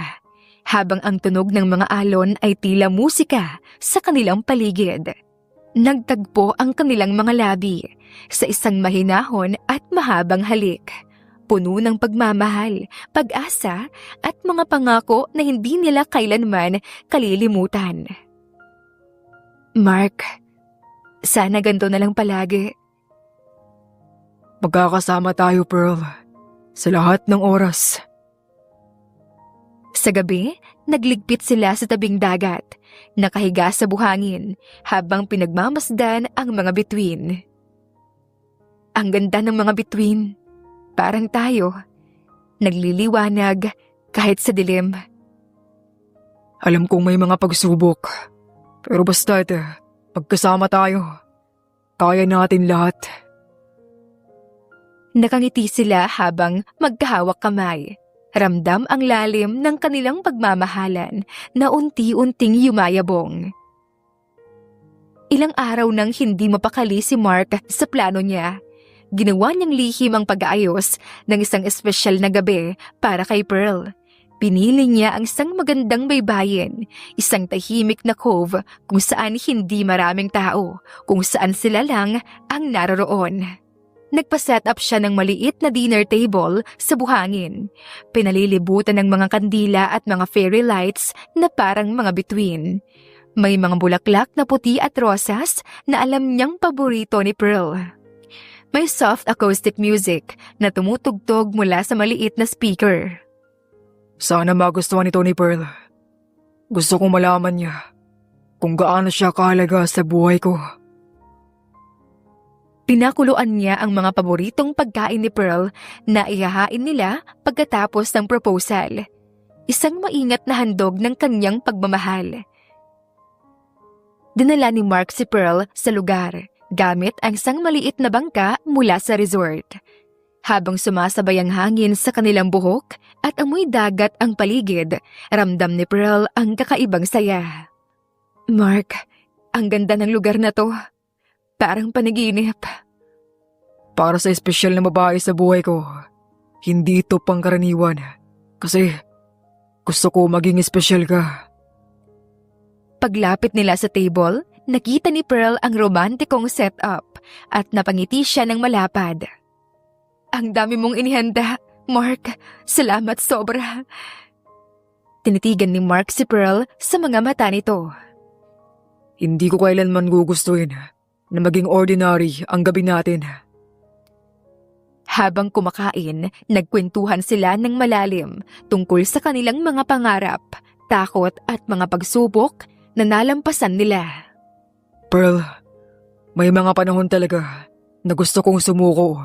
habang ang tunog ng mga alon ay tila musika sa kanilang paligid. Nagtagpo ang kanilang mga labi sa isang mahinahon at mahabang halik, puno ng pagmamahal, pag-asa at mga pangako na hindi nila kailanman kalilimutan. Mark, sana ganito na lang palagi. Magkakasama tayo, Pearl, sa lahat ng oras. Sa gabi, nagligpit sila sa tabing dagat, nakahiga sa buhangin habang pinagmamasdan ang mga bituin. Ang ganda ng mga bituin, parang tayo, nagliliwanag kahit sa dilim. Alam kong may mga pagsubok, pero basta magkasama tayo. Kaya natin lahat. Nakangiti sila habang magkahawak kamay. Ramdam ang lalim ng kanilang pagmamahalan na unti-unting yumayabong. Ilang araw nang hindi mapakali si Mark sa plano niya. Ginawa niyang lihim ang pag-aayos ng isang espesyal na gabi para kay Pearl. Pinili niya ang isang magandang baybayin, isang tahimik na cove kung saan hindi maraming tao, kung saan sila lang ang naroroon. Nagpa-set up siya ng maliit na dinner table sa buhangin. Pinalilibutan ng mga kandila at mga fairy lights na parang mga bituin. May mga bulaklak na puti at rosas na alam niyang paborito ni Pearl. May soft acoustic music na tumutugtog mula sa maliit na speaker. Sana magustuhan ito ni Pearl. Gusto kong malaman niya kung gaano siya kahalaga sa buhay ko. Pinakuluan niya ang mga paboritong pagkain ni Pearl na ihahain nila pagkatapos ng proposal. Isang maingat na handog ng kanyang pagmamahal. Dinala ni Mark si Pearl sa lugar gamit ang isang maliit na bangka mula sa resort. Habang sumasabay ang hangin sa kanilang buhok at amoy dagat ang paligid, ramdam ni Pearl ang kakaibang saya. Mark, ang ganda ng lugar na to. Parang panaginip. Para sa espesyal na babae sa buhay ko, hindi ito pangkaraniwan. Kasi gusto ko maging espesyal ka. Paglapit nila sa table, nakita ni Pearl ang romantikong setup at napangiti siya ng malapad. Ang dami mong inihanda, Mark. Salamat sobra. Tinitigan ni Mark si Pearl sa mga mata nito. Hindi ko kailanman gugustuhin na maging ordinary ang gabi natin. Habang kumakain, nagkwentuhan sila ng malalim tungkol sa kanilang mga pangarap, takot at mga pagsubok na nalampasan nila. Pearl, may mga panahon talaga na gusto kong sumuko.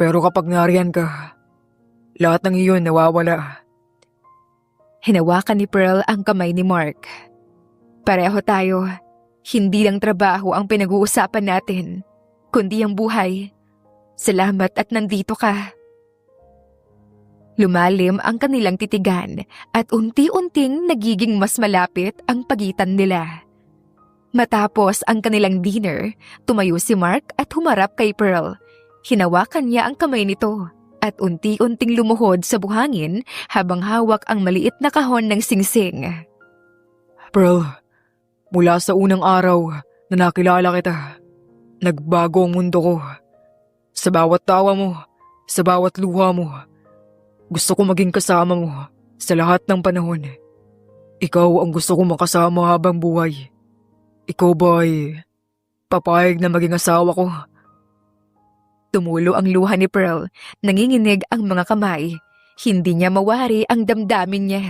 Pero kapag nariyan ka, lahat ng iyon nawawala. Hinawakan ni Pearl ang kamay ni Mark. Pareho tayo. Hindi lang trabaho ang pinag-uusapan natin, kundi ang buhay. Salamat at nandito ka. Lumalim ang kanilang titigan at unti-unting nagiging mas malapit ang pagitan nila. Matapos ang kanilang dinner, tumayo si Mark at humarap kay Pearl. Hinawakan niya ang kamay nito at unti-unting lumuhod sa buhangin habang hawak ang maliit na kahon ng singsing. Pearl, mula sa unang araw na nakilala kita, nagbago ang mundo ko. Sa bawat tawa mo, sa bawat luha mo, gusto ko maging kasama mo sa lahat ng panahon. Ikaw ang gusto ko makasama habang buhay. Ikaw ba ay papayag na maging asawa ko? Tumulo ang luha ni Pearl, nanginginig ang mga kamay. Hindi niya mawari ang damdamin niya.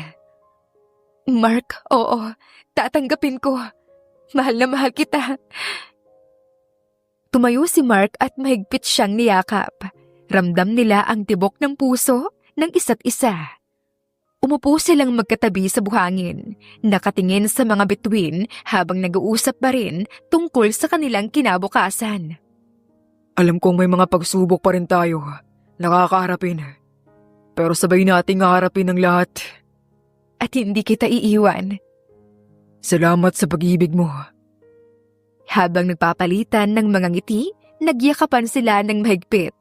Mark, oo, tatanggapin ko. Mahal na mahal kita. Tumayo si Mark at mahigpit siyang niyakap. Ramdam nila ang tibok ng puso ng isa't isa. Umupo silang magkatabi sa buhangin, nakatingin sa mga bituin habang nag-uusap pa rin tungkol sa kanilang kinabukasan. Alam kong may mga pagsubok pa rin tayo, nakakaharapin. Pero sabay nating haharapin ang lahat. At hindi kita iiwan. Salamat sa pag-ibig mo. Habang nagpapalitan ng mga ngiti, nagyakapan sila ng mahigpit.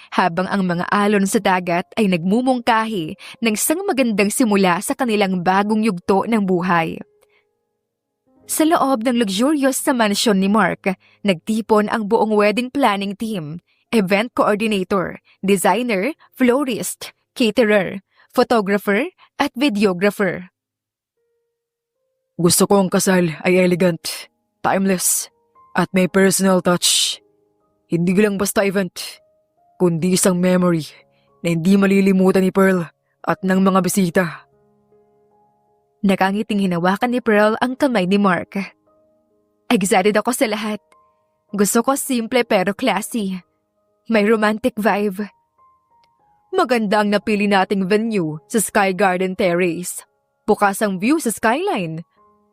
Habang ang mga alon sa dagat ay nagmumungkahi ng isang magandang simula sa kanilang bagong yugto ng buhay. Sa loob ng luxurious na mansyon ni Mark, nagtipon ang buong wedding planning team, event coordinator, designer, florist, caterer, photographer, at videographer. Gusto ko ang kasal ay elegant, timeless, at may personal touch. Hindi lang basta event, kundi isang memory na hindi malilimutan ni Pearl at ng mga bisita. Nakangiting hinawakan ni Pearl ang kamay ni Mark. Excited ako sa lahat. Gusto ko simple pero classy. May romantic vibe. Maganda ang napili nating venue sa Sky Garden Terrace. Bukas ang view sa skyline.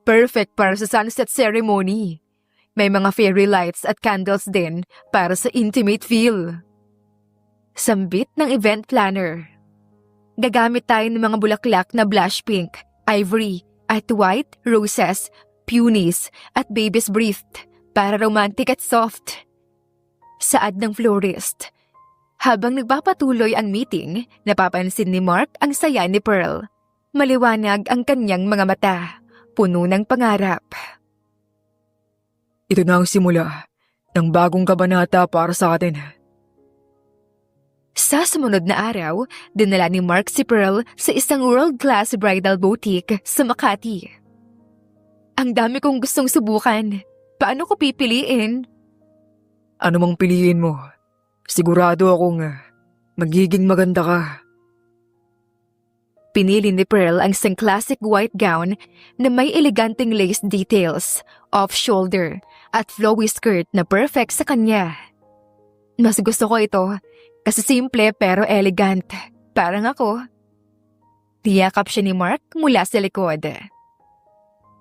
Perfect para sa sunset ceremony. May mga fairy lights at candles din para sa intimate feel. Sambit ng event planner. Gagamit tayo ng mga bulaklak na blush pink, ivory, at white, roses, peonies, at baby's breath para romantic at soft. Saad ng florist. Habang nagpapatuloy ang meeting, napapansin ni Mark ang saya ni Pearl. Maliwanag ang kanyang mga mata, puno ng pangarap. Ito na ang simula ng bagong kabanata para sa atin. Sa sumunod na araw, dinala ni Mark si Pearl sa isang world-class bridal boutique sa Makati. Ang dami kong gustong subukan. Paano ko pipiliin? Ano mang piliin mo, sigurado akong magiging maganda ka. Pinili ni Pearl ang isang classic white gown na may eleganteng lace details, off-shoulder, at flowy skirt na perfect sa kanya. Mas gusto ko ito kasi simple pero elegant. Parang ako. Tiyakap siya ni Mark mula sa likod.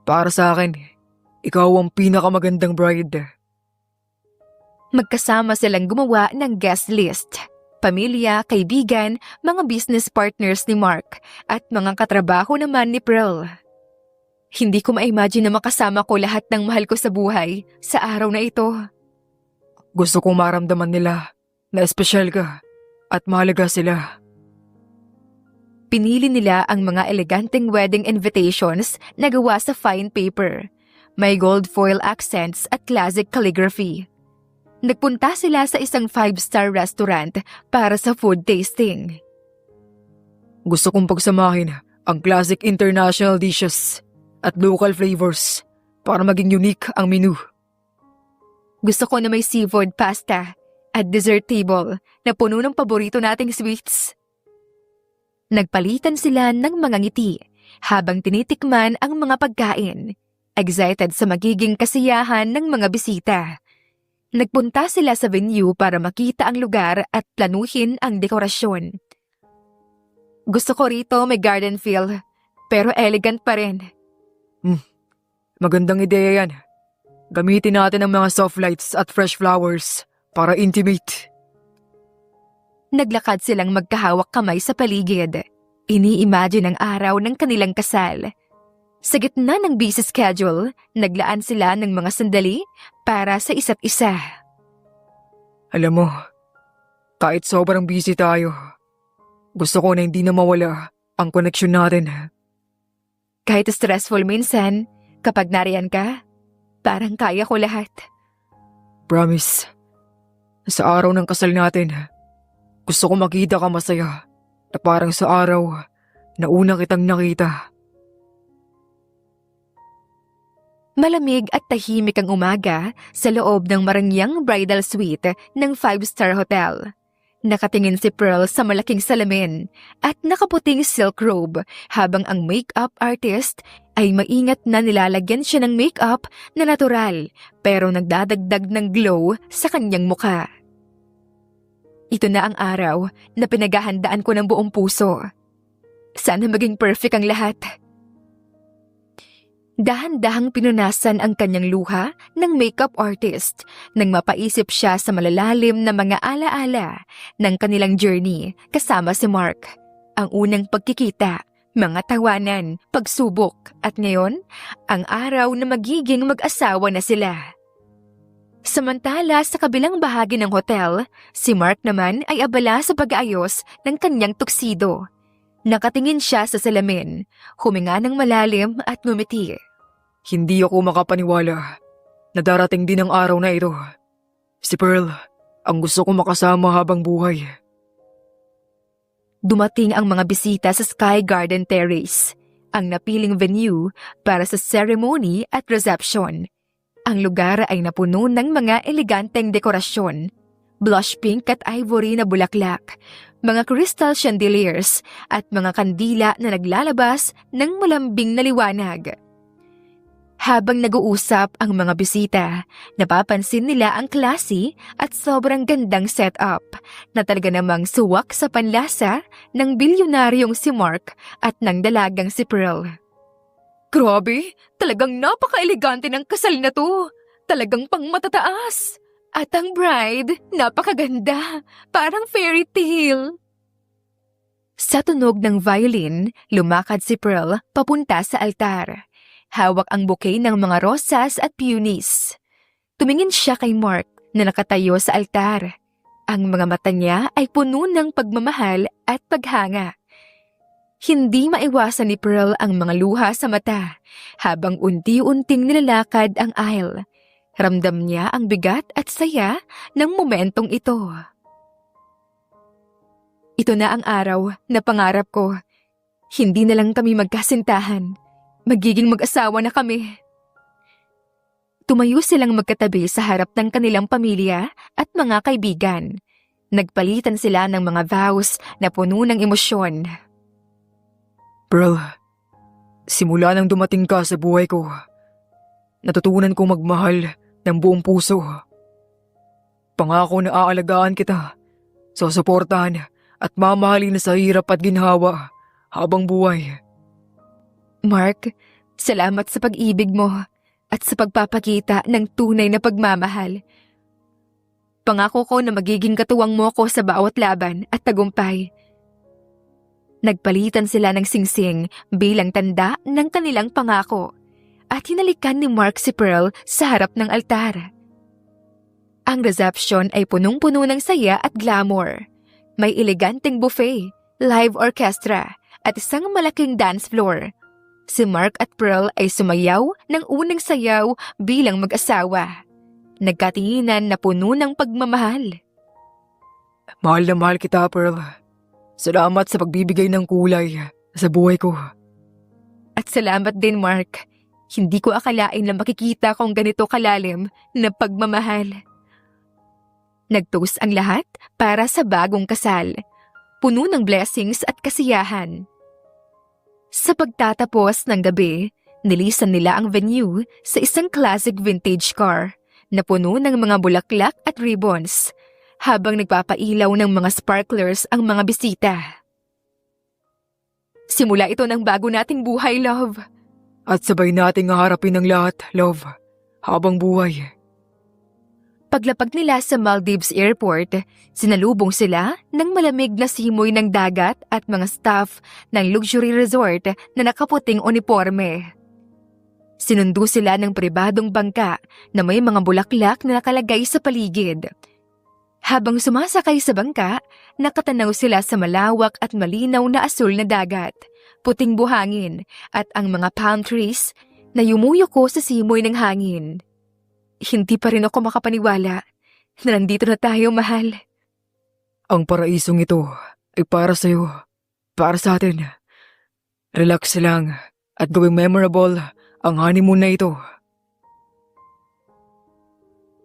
Para sa akin, ikaw ang pinakamagandang bride. Magkasama silang gumawa ng guest list. Pamilya, kaibigan, mga business partners ni Mark at mga katrabaho naman ni Pearl. Hindi ko ma-imagine na makasama ko lahat ng mahal ko sa buhay sa araw na ito. Gusto kong maramdaman nila na espesyal ka at mahalaga sila. Pinili nila ang mga eleganteng wedding invitations na gawa sa fine paper. May gold foil accents at classic calligraphy. Nagpunta sila sa isang 5-star restaurant para sa food tasting. Gusto kong pagsamahin ang classic international dishes at local flavors para maging unique ang menu. Gusto ko na may seafood pasta at dessert table na puno ng paborito nating sweets. Nagpalitan sila ng mga ngiti habang tinitikman ang mga pagkain, excited sa magiging kasiyahan ng mga bisita. Nagpunta sila sa venue para makita ang lugar at planuhin ang dekorasyon. Gusto ko rito may garden feel, pero elegant pa rin. Magandang ideya yan. Gamitin natin ang mga soft lights at fresh flowers para intimate. Naglakad silang magkahawak kamay sa paligid. Ini-imagine ang araw ng kanilang kasal. Sa gitna ng busy schedule, naglaan sila ng mga sandali para sa isa't isa. Alam mo, kahit sobrang busy tayo, gusto ko na hindi na mawala ang koneksyon natin. Kahit stressful minsan, kapag nariyan ka, parang kaya ko lahat. Promise, sa araw ng kasal natin, gusto ko makita ka masaya na parang sa araw na una kitang nakita. Malamig at tahimik ang umaga sa loob ng marangyang bridal suite ng 5-star hotel. Nakatingin si Pearl sa malaking salamin at nakaputing silk robe habang ang makeup artist ay maingat na nilalagyan siya ng makeup na natural pero nagdadagdag ng glow sa kanyang mukha. Ito na ang araw na pinaghahandaan ko ng buong puso. Sana maging perfect ang lahat. Dahan-dahang pinunasan ang kanyang luha ng makeup artist nang mapaisip siya sa malalalim na mga alaala ng kanilang journey kasama si Mark. Ang unang pagkikita, mga tawanan, pagsubok at ngayon, ang araw na magiging mag-asawa na sila. Samantala sa kabilang bahagi ng hotel, si Mark naman ay abala sa pag-aayos ng kanyang tuksido. Nakatingin siya sa salamin, huminga ng malalim at ngumiti. Hindi ako makapaniwala na darating din ang araw na ito. Si Pearl, ang gusto ko makasama habang buhay. Dumating ang mga bisita sa Sky Garden Terrace, ang napiling venue para sa ceremony at reception. Ang lugar ay napuno ng mga eleganteng dekorasyon, blush pink at ivory na bulaklak, mga crystal chandeliers at mga kandila na naglalabas ng malambing na liwanag. Habang nag-uusap ang mga bisita, napapansin nila ang classy at sobrang gandang setup na talaga namang suwak sa panlasa ng bilyonaryong si Mark at ng dalagang si Pearl. Grabe! Talagang napaka-elegante ng kasal na to! Talagang pangmatataas! At ang bride, napakaganda! Parang fairy tale! Sa tunog ng violin, lumakad si Pearl papunta sa altar. Hawak ang bouquet ng mga rosas at peonies. Tumingin siya kay Mark na nakatayo sa altar. Ang mga mata niya ay puno ng pagmamahal at paghanga. Hindi maiwasan ni Pearl ang mga luha sa mata habang unti-unting nilalakad ang aisle. Ramdam niya ang bigat at saya ng momentong ito. Ito na ang araw na pangarap ko. Hindi na lang kami magkasintahan. Magiging mag-asawa na kami. Tumayo silang magkatabi sa harap ng kanilang pamilya at mga kaibigan. Nagpalitan sila ng mga vows na puno ng emosyon. Pearl, simula nang dumating ka sa buhay ko, natutunan kong magmahal ng buong puso. Pangako na aalagaan kita, susuportahan at mamahalin sa hirap at ginhawa habang buhay. Mark, salamat sa pag-ibig mo at sa pagpapakita ng tunay na pagmamahal. Pangako ko na magiging katuwang mo ko sa bawat laban at tagumpay. Nagpalitan sila ng singsing bilang tanda ng kanilang pangako at hinalikan ni Mark si Pearl sa harap ng altar. Ang reception ay punong-puno ng saya at glamour. May eleganteng buffet, live orchestra at isang malaking dance floor. Si Mark at Pearl ay sumayaw ng unang sayaw bilang mag-asawa. Nagkatinginan na puno ng pagmamahal. Mahal na mahal kita, Pearl. Salamat sa pagbibigay ng kulay sa buhay ko. At salamat din, Mark. Hindi ko akalain na makikita kong ganito kalalim na pagmamahal. Nagtoast ang lahat para sa bagong kasal. Puno ng blessings at kasiyahan. Sa pagtatapos ng gabi, nilisan nila ang venue sa isang classic vintage car na puno ng mga bulaklak at ribbons habang nagpapailaw ng mga sparklers ang mga bisita. Simula ito ng bago nating buhay, love. At sabay nating haharapin ang lahat, love, habang buhay. Paglapag nila sa Maldives Airport, sinalubong sila ng malamig na simoy ng dagat at mga staff ng luxury resort na nakaputing uniforme. Sinundo sila ng pribadong bangka na may mga bulaklak na nakalagay sa paligid. Habang sumasakay sa bangka, nakatanaw sila sa malawak at malinaw na asul na dagat, puting buhangin at ang mga palm trees na yumuyuko sa simoy ng hangin. Hindi pa rin ako makapaniwala na nandito na tayo, mahal. Ang paraisong ito ay para sa'yo, para sa atin. Relax lang at gawing memorable ang honeymoon na ito.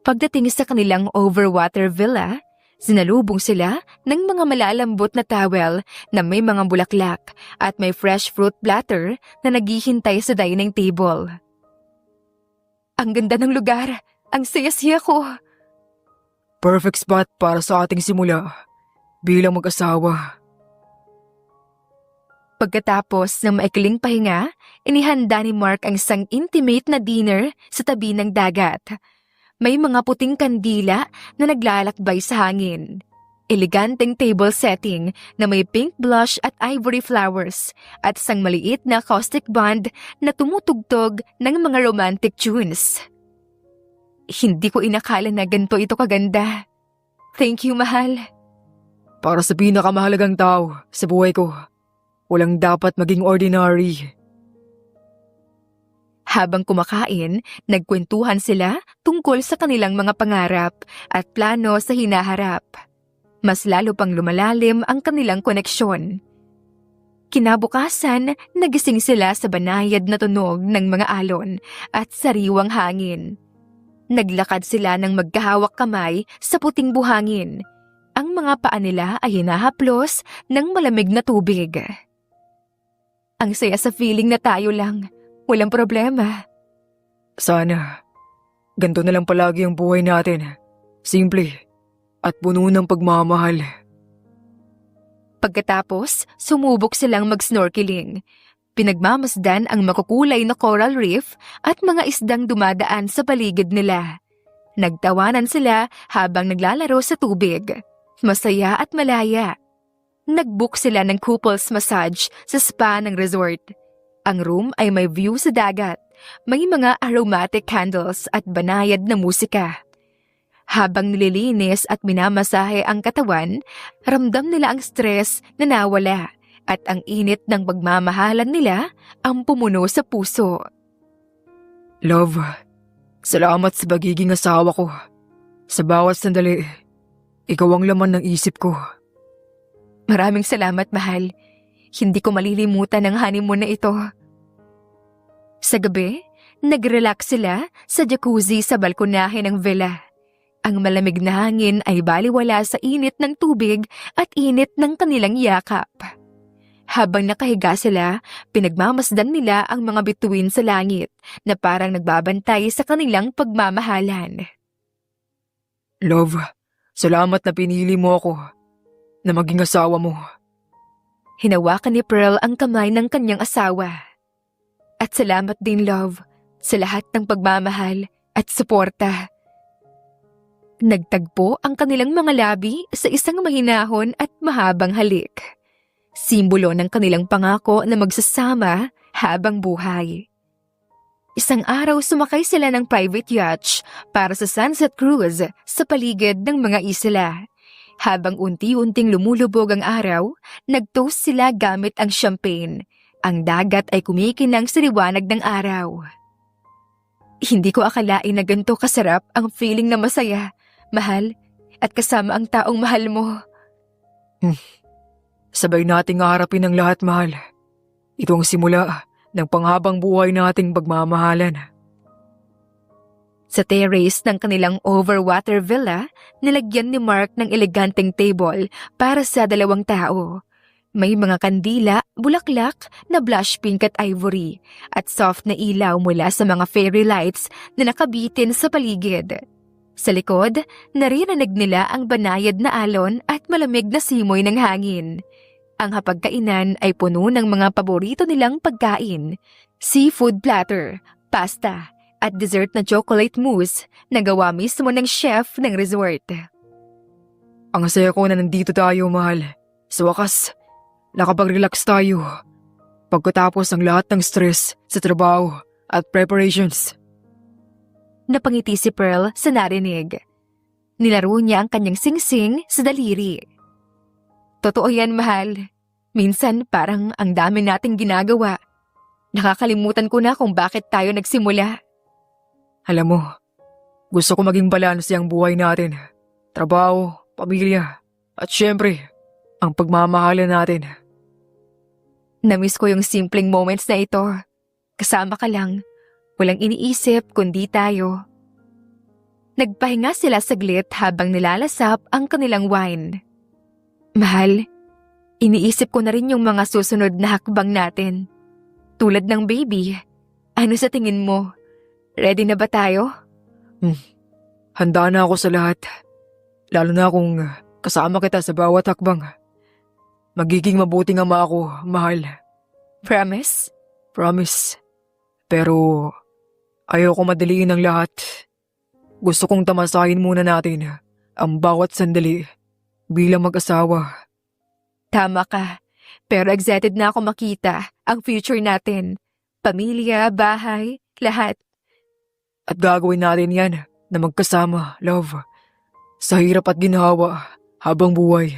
Pagdating sa kanilang overwater villa, Sinalubong sila ng mga malalambot na towel na may mga bulaklak at may fresh fruit platter na naghihintay sa dining table. Ang ganda ng lugar! Ang saya-saya ko! Perfect spot para sa ating simula bilang mag-asawa. Pagkatapos ng maikling pahinga, inihanda ni Mark ang isang intimate na dinner sa tabi ng dagat. May mga puting kandila na naglalakbay sa hangin. Eleganteng table setting na may pink blush at ivory flowers at isang maliit na acoustic band na tumutugtog ng mga romantic tunes. Hindi ko inakala na ganito ito kaganda. Thank you, mahal. Para sa pinakamahalagang tao sa buhay ko, walang dapat maging ordinary. Habang kumakain, nagkwentuhan sila tungkol sa kanilang mga pangarap at plano sa hinaharap. Mas lalo pang lumalalim ang kanilang koneksyon. Kinabukasan, nagising sila sa banayad na tunog ng mga alon at sariwang hangin. Naglakad sila ng magkahawak kamay sa puting buhangin. Ang mga paa nila ay hinahaplos ng malamig na tubig. Ang saya sa feeling na tayo lang. Walang problema. Sana, ganito na lang palagi ang buhay natin. Simple at puno ng pagmamahal. Pagkatapos, sumubok silang mag-snorkeling. Pinagmamasdan ang makukulay na coral reef at mga isdang dumadaan sa paligid nila. Nagtawanan sila habang naglalaro sa tubig. Masaya at malaya. Nag-book sila ng couples massage sa spa ng resort. Ang room ay may view sa dagat. May mga aromatic candles at banayad na musika. Habang nililinis at minamasahe ang katawan, ramdam nila ang stress na nawala at ang init ng pagmamahalan nila ang pumuno sa puso. Love, salamat sa pagiging asawa ko. Sa bawat sandali, ikaw ang laman ng isip ko. Maraming salamat, mahal. Hindi ko malilimutan ang honeymoon na ito. Sa gabi, nag-relax sila sa jacuzzi sa balkonahe ng villa. Ang malamig na hangin ay baliwala sa init ng tubig at init ng kanilang yakap. Habang nakahiga sila, pinagmamasdan nila ang mga bituin sa langit na parang nagbabantay sa kanilang pagmamahalan. Love, salamat na pinili mo ako na maging asawa mo. Hinawakan ni Pearl ang kamay ng kanyang asawa. At salamat din, love, sa lahat ng pagmamahal at suporta. Nagtagpo ang kanilang mga labi sa isang mahinahon at mahabang halik. Simbolo ng kanilang pangako na magsasama habang buhay. Isang araw sumakay sila ng private yacht para sa sunset cruise sa paligid ng mga isla. Habang unti-unting lumulubog ang araw, nag-toast sila gamit ang champagne. Ang dagat ay kumikinang sa liwanag ng araw. Hindi ko akalain na ganito kasarap ang feeling na masaya, mahal, at kasama ang taong mahal mo. Sabay nating harapin ang lahat, mahal. Ito ang simula ng panghabang buhay nating pagmamahalan. Sa terrace ng kanilang overwater villa, nilagyan ni Mark ng eleganteng table para sa 2 tao. May mga kandila, bulaklak na blush pink at ivory at soft na ilaw mula sa mga fairy lights na nakabitin sa paligid. Sa likod, naririnig nila ang banayad na alon at malamig na simoy ng hangin. Ang hapagkainan ay puno ng mga paborito nilang pagkain, seafood platter, pasta, at dessert na chocolate mousse na gawa mismo ng chef ng resort. Ang saya ko na nandito tayo, mahal. Sa wakas, nakapag-relax tayo. Pagkatapos ang lahat ng stress sa trabaho at preparations. Napangiti si Pearl sa narinig. Nilaro niya ang kanyang singsing sa daliri. Totoo yan, mahal. Minsan parang ang dami nating ginagawa. Nakakalimutan ko na kung bakit tayo nagsimula. Alam mo, gusto ko maging balanse ang buhay natin. Trabaho, pamilya, at syempre, ang pagmamahalan natin. Namiss ko yung simpleng moments na ito. Kasama ka lang. Walang iniisip kundi tayo. Nagpahinga sila saglit habang nilalasap ang kanilang wine. Mahal, iniisip ko na rin yung mga susunod na hakbang natin. Tulad ng baby, ano sa tingin mo? Ready na ba tayo? Handa na ako sa lahat. Lalo na kung kasama kita sa bawat hakbang. Magiging mabuting ama ako, mahal. Promise? Promise. Pero ayoko madaliin ang lahat. Gusto kong tamasahin muna natin ang bawat sandali bilang mag-asawa. Tama ka. Pero excited na ako makita ang future natin. Pamilya, bahay, lahat. At gagawin natin yan na magkasama, love. Sa hirap at ginhawa habang buhay.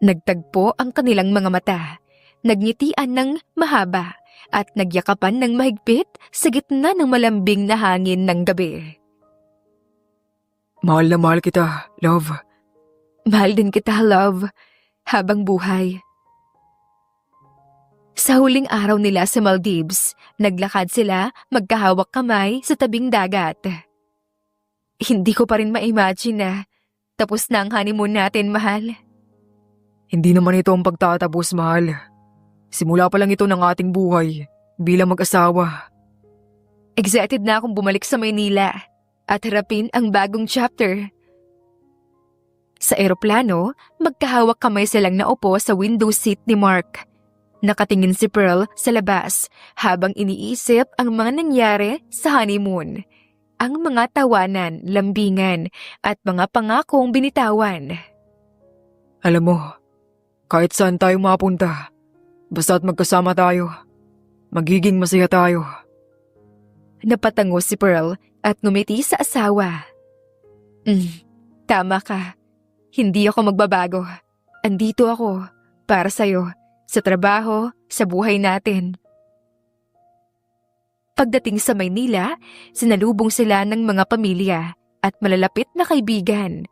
Nagtagpo ang kanilang mga mata. Nagngitian ng mahaba at nagyakapan ng mahigpit sa gitna ng malambing na hangin ng gabi. Mahal na mahal kita, love. Mahal din kita, love, habang buhay. Sa huling araw nila sa Maldives, naglakad sila magkahawak kamay sa tabing dagat. Hindi ko pa rin ma-imagine na tapos na ang honeymoon natin, mahal. Hindi naman ito ang pagtatapos, mahal. Simula pa lang ito ng ating buhay bilang mag-asawa. Excited na akong bumalik sa Maynila at harapin ang bagong chapter. Sa eroplano, magkahawak kamay silang naupo sa window seat ni Mark. Nakatingin si Pearl sa labas habang iniisip ang mga nangyari sa honeymoon. Ang mga tawanan, lambingan at mga pangakong binitawan. Alam mo, kahit saan tayo mapunta, basta't magkasama tayo, magiging masaya tayo. Napatango si Pearl at ngumiti sa asawa. Tama ka. Hindi ako magbabago. Andito ako para sa'yo, sa trabaho, sa buhay natin. Pagdating sa Maynila, sinalubong sila ng mga pamilya at malalapit na kaibigan.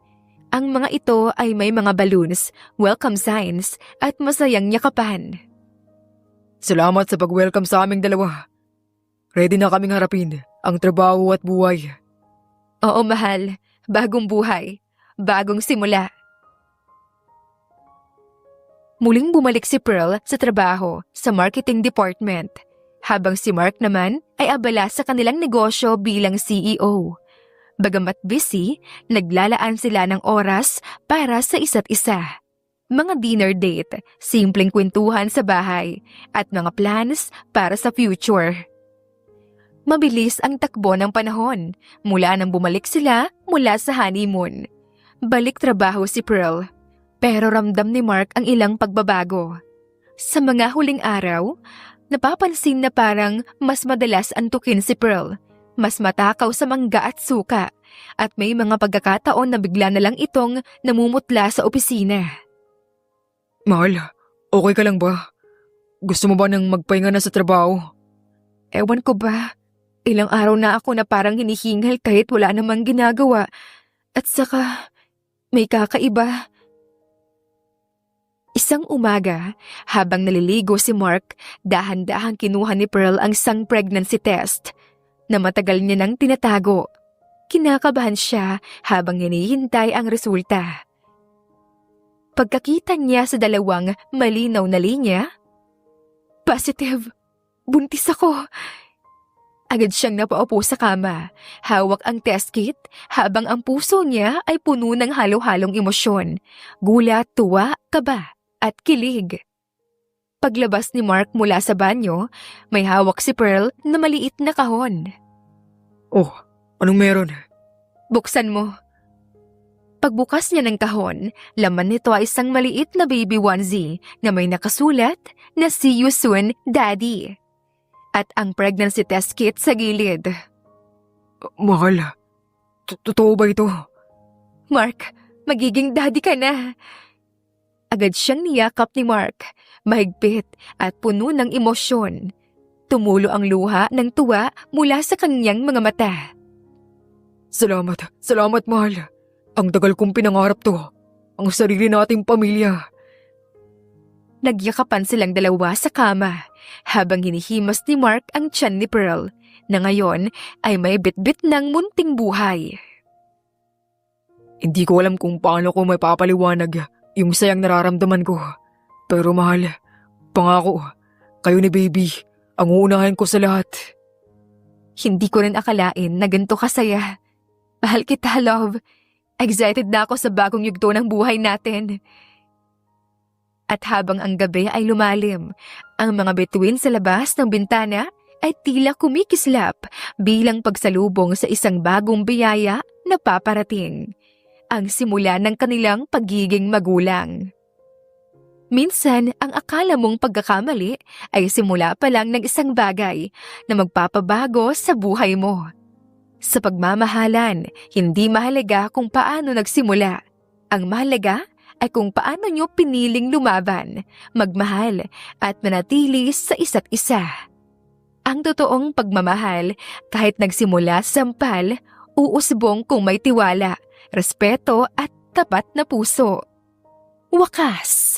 Ang mga ito ay may mga balloons, welcome signs at masayang yakapan. Salamat sa pag-welcome sa aming dalawa. Ready na kaming harapin ang trabaho at buhay. Oo, mahal. Bagong buhay. Bagong simula. Muling bumalik si Pearl sa trabaho sa marketing department, habang si Mark naman ay abala sa kanilang negosyo bilang CEO. Bagamat busy, naglalaan sila ng oras para sa isa't isa. Mga dinner date, simpleng kwentuhan sa bahay, at mga plans para sa future. Mabilis ang takbo ng panahon mula nang bumalik sila mula sa honeymoon. Balik trabaho si Pearl, pero ramdam ni Mark ang ilang pagbabago. Sa mga huling araw, napapansin na parang mas madalas antukin si Pearl, mas matakaw sa mangga at suka, at may mga pagkakataon na bigla na lang itong namumutla sa opisina. Mahal, okay ka lang ba? Gusto mo ba nang magpahinga na sa trabaho? Ewan ko ba, ilang araw na ako na parang hinihingal kahit wala namang ginagawa. At saka, may kakaiba. Isang umaga, habang naliligo si Mark, dahan-dahang kinuha ni Pearl ang isang pregnancy test na matagal niya nang tinatago. Kinakabahan siya habang hinihintay ang resulta. Pagkakita niya sa dalawang malinaw na linya, positive, buntis ako. Agad siyang napaupo sa kama, hawak ang test kit habang ang puso niya ay puno ng halo-halong emosyon, gulat, tuwa, kaba at kilig. Paglabas ni Mark mula sa banyo, may hawak si Pearl na maliit na kahon. Oh, anong meron? Buksan mo. Pagbukas niya ng kahon, laman nito ay isang maliit na baby onesie na may nakasulat na "See you soon, Daddy." At ang pregnancy test kit sa gilid. Mahal, totoo ba ito? Mark, magiging daddy ka na. Agad siyang niyakap ni Mark, mahigpit at puno ng emosyon. Tumulo ang luha ng tuwa mula sa kanyang mga mata. Salamat mahal. Ang tagal kong pinangarap to. Ang sarili nating pamilya. Nagyakapan silang dalawa sa kama habang hinihimas ni Mark ang tiyan ni Pearl. na ngayon ay may bitbit ng munting buhay. Hindi ko alam kung paano ko may papaliwanag yung sayang nararamdaman ko. Pero mahal, pangako, kayo ni baby, ang uunahin ko sa lahat. Hindi ko rin akalain na ganito kasaya. Mahal kita, love. Excited na ako sa bagong yugto ng buhay natin. At habang ang gabi ay lumalim, ang mga bituin sa labas ng bintana ay tila kumikislap bilang pagsalubong sa isang bagong biyaya na paparating. Ang simula ng kanilang pagiging magulang. Minsan, ang akala mong pagkakamali ay simula pa lang ng isang bagay na magpapabago sa buhay mo. Sa pagmamahalan, hindi mahalaga kung paano nagsimula. Ang mahalaga ay kung paano nyo piniling lumaban, magmahal at manatili sa isa't isa. Ang totoong pagmamahal, kahit nagsimula sa sampal, uusbong kung may tiwala, respeto at tapat na puso. Wakas!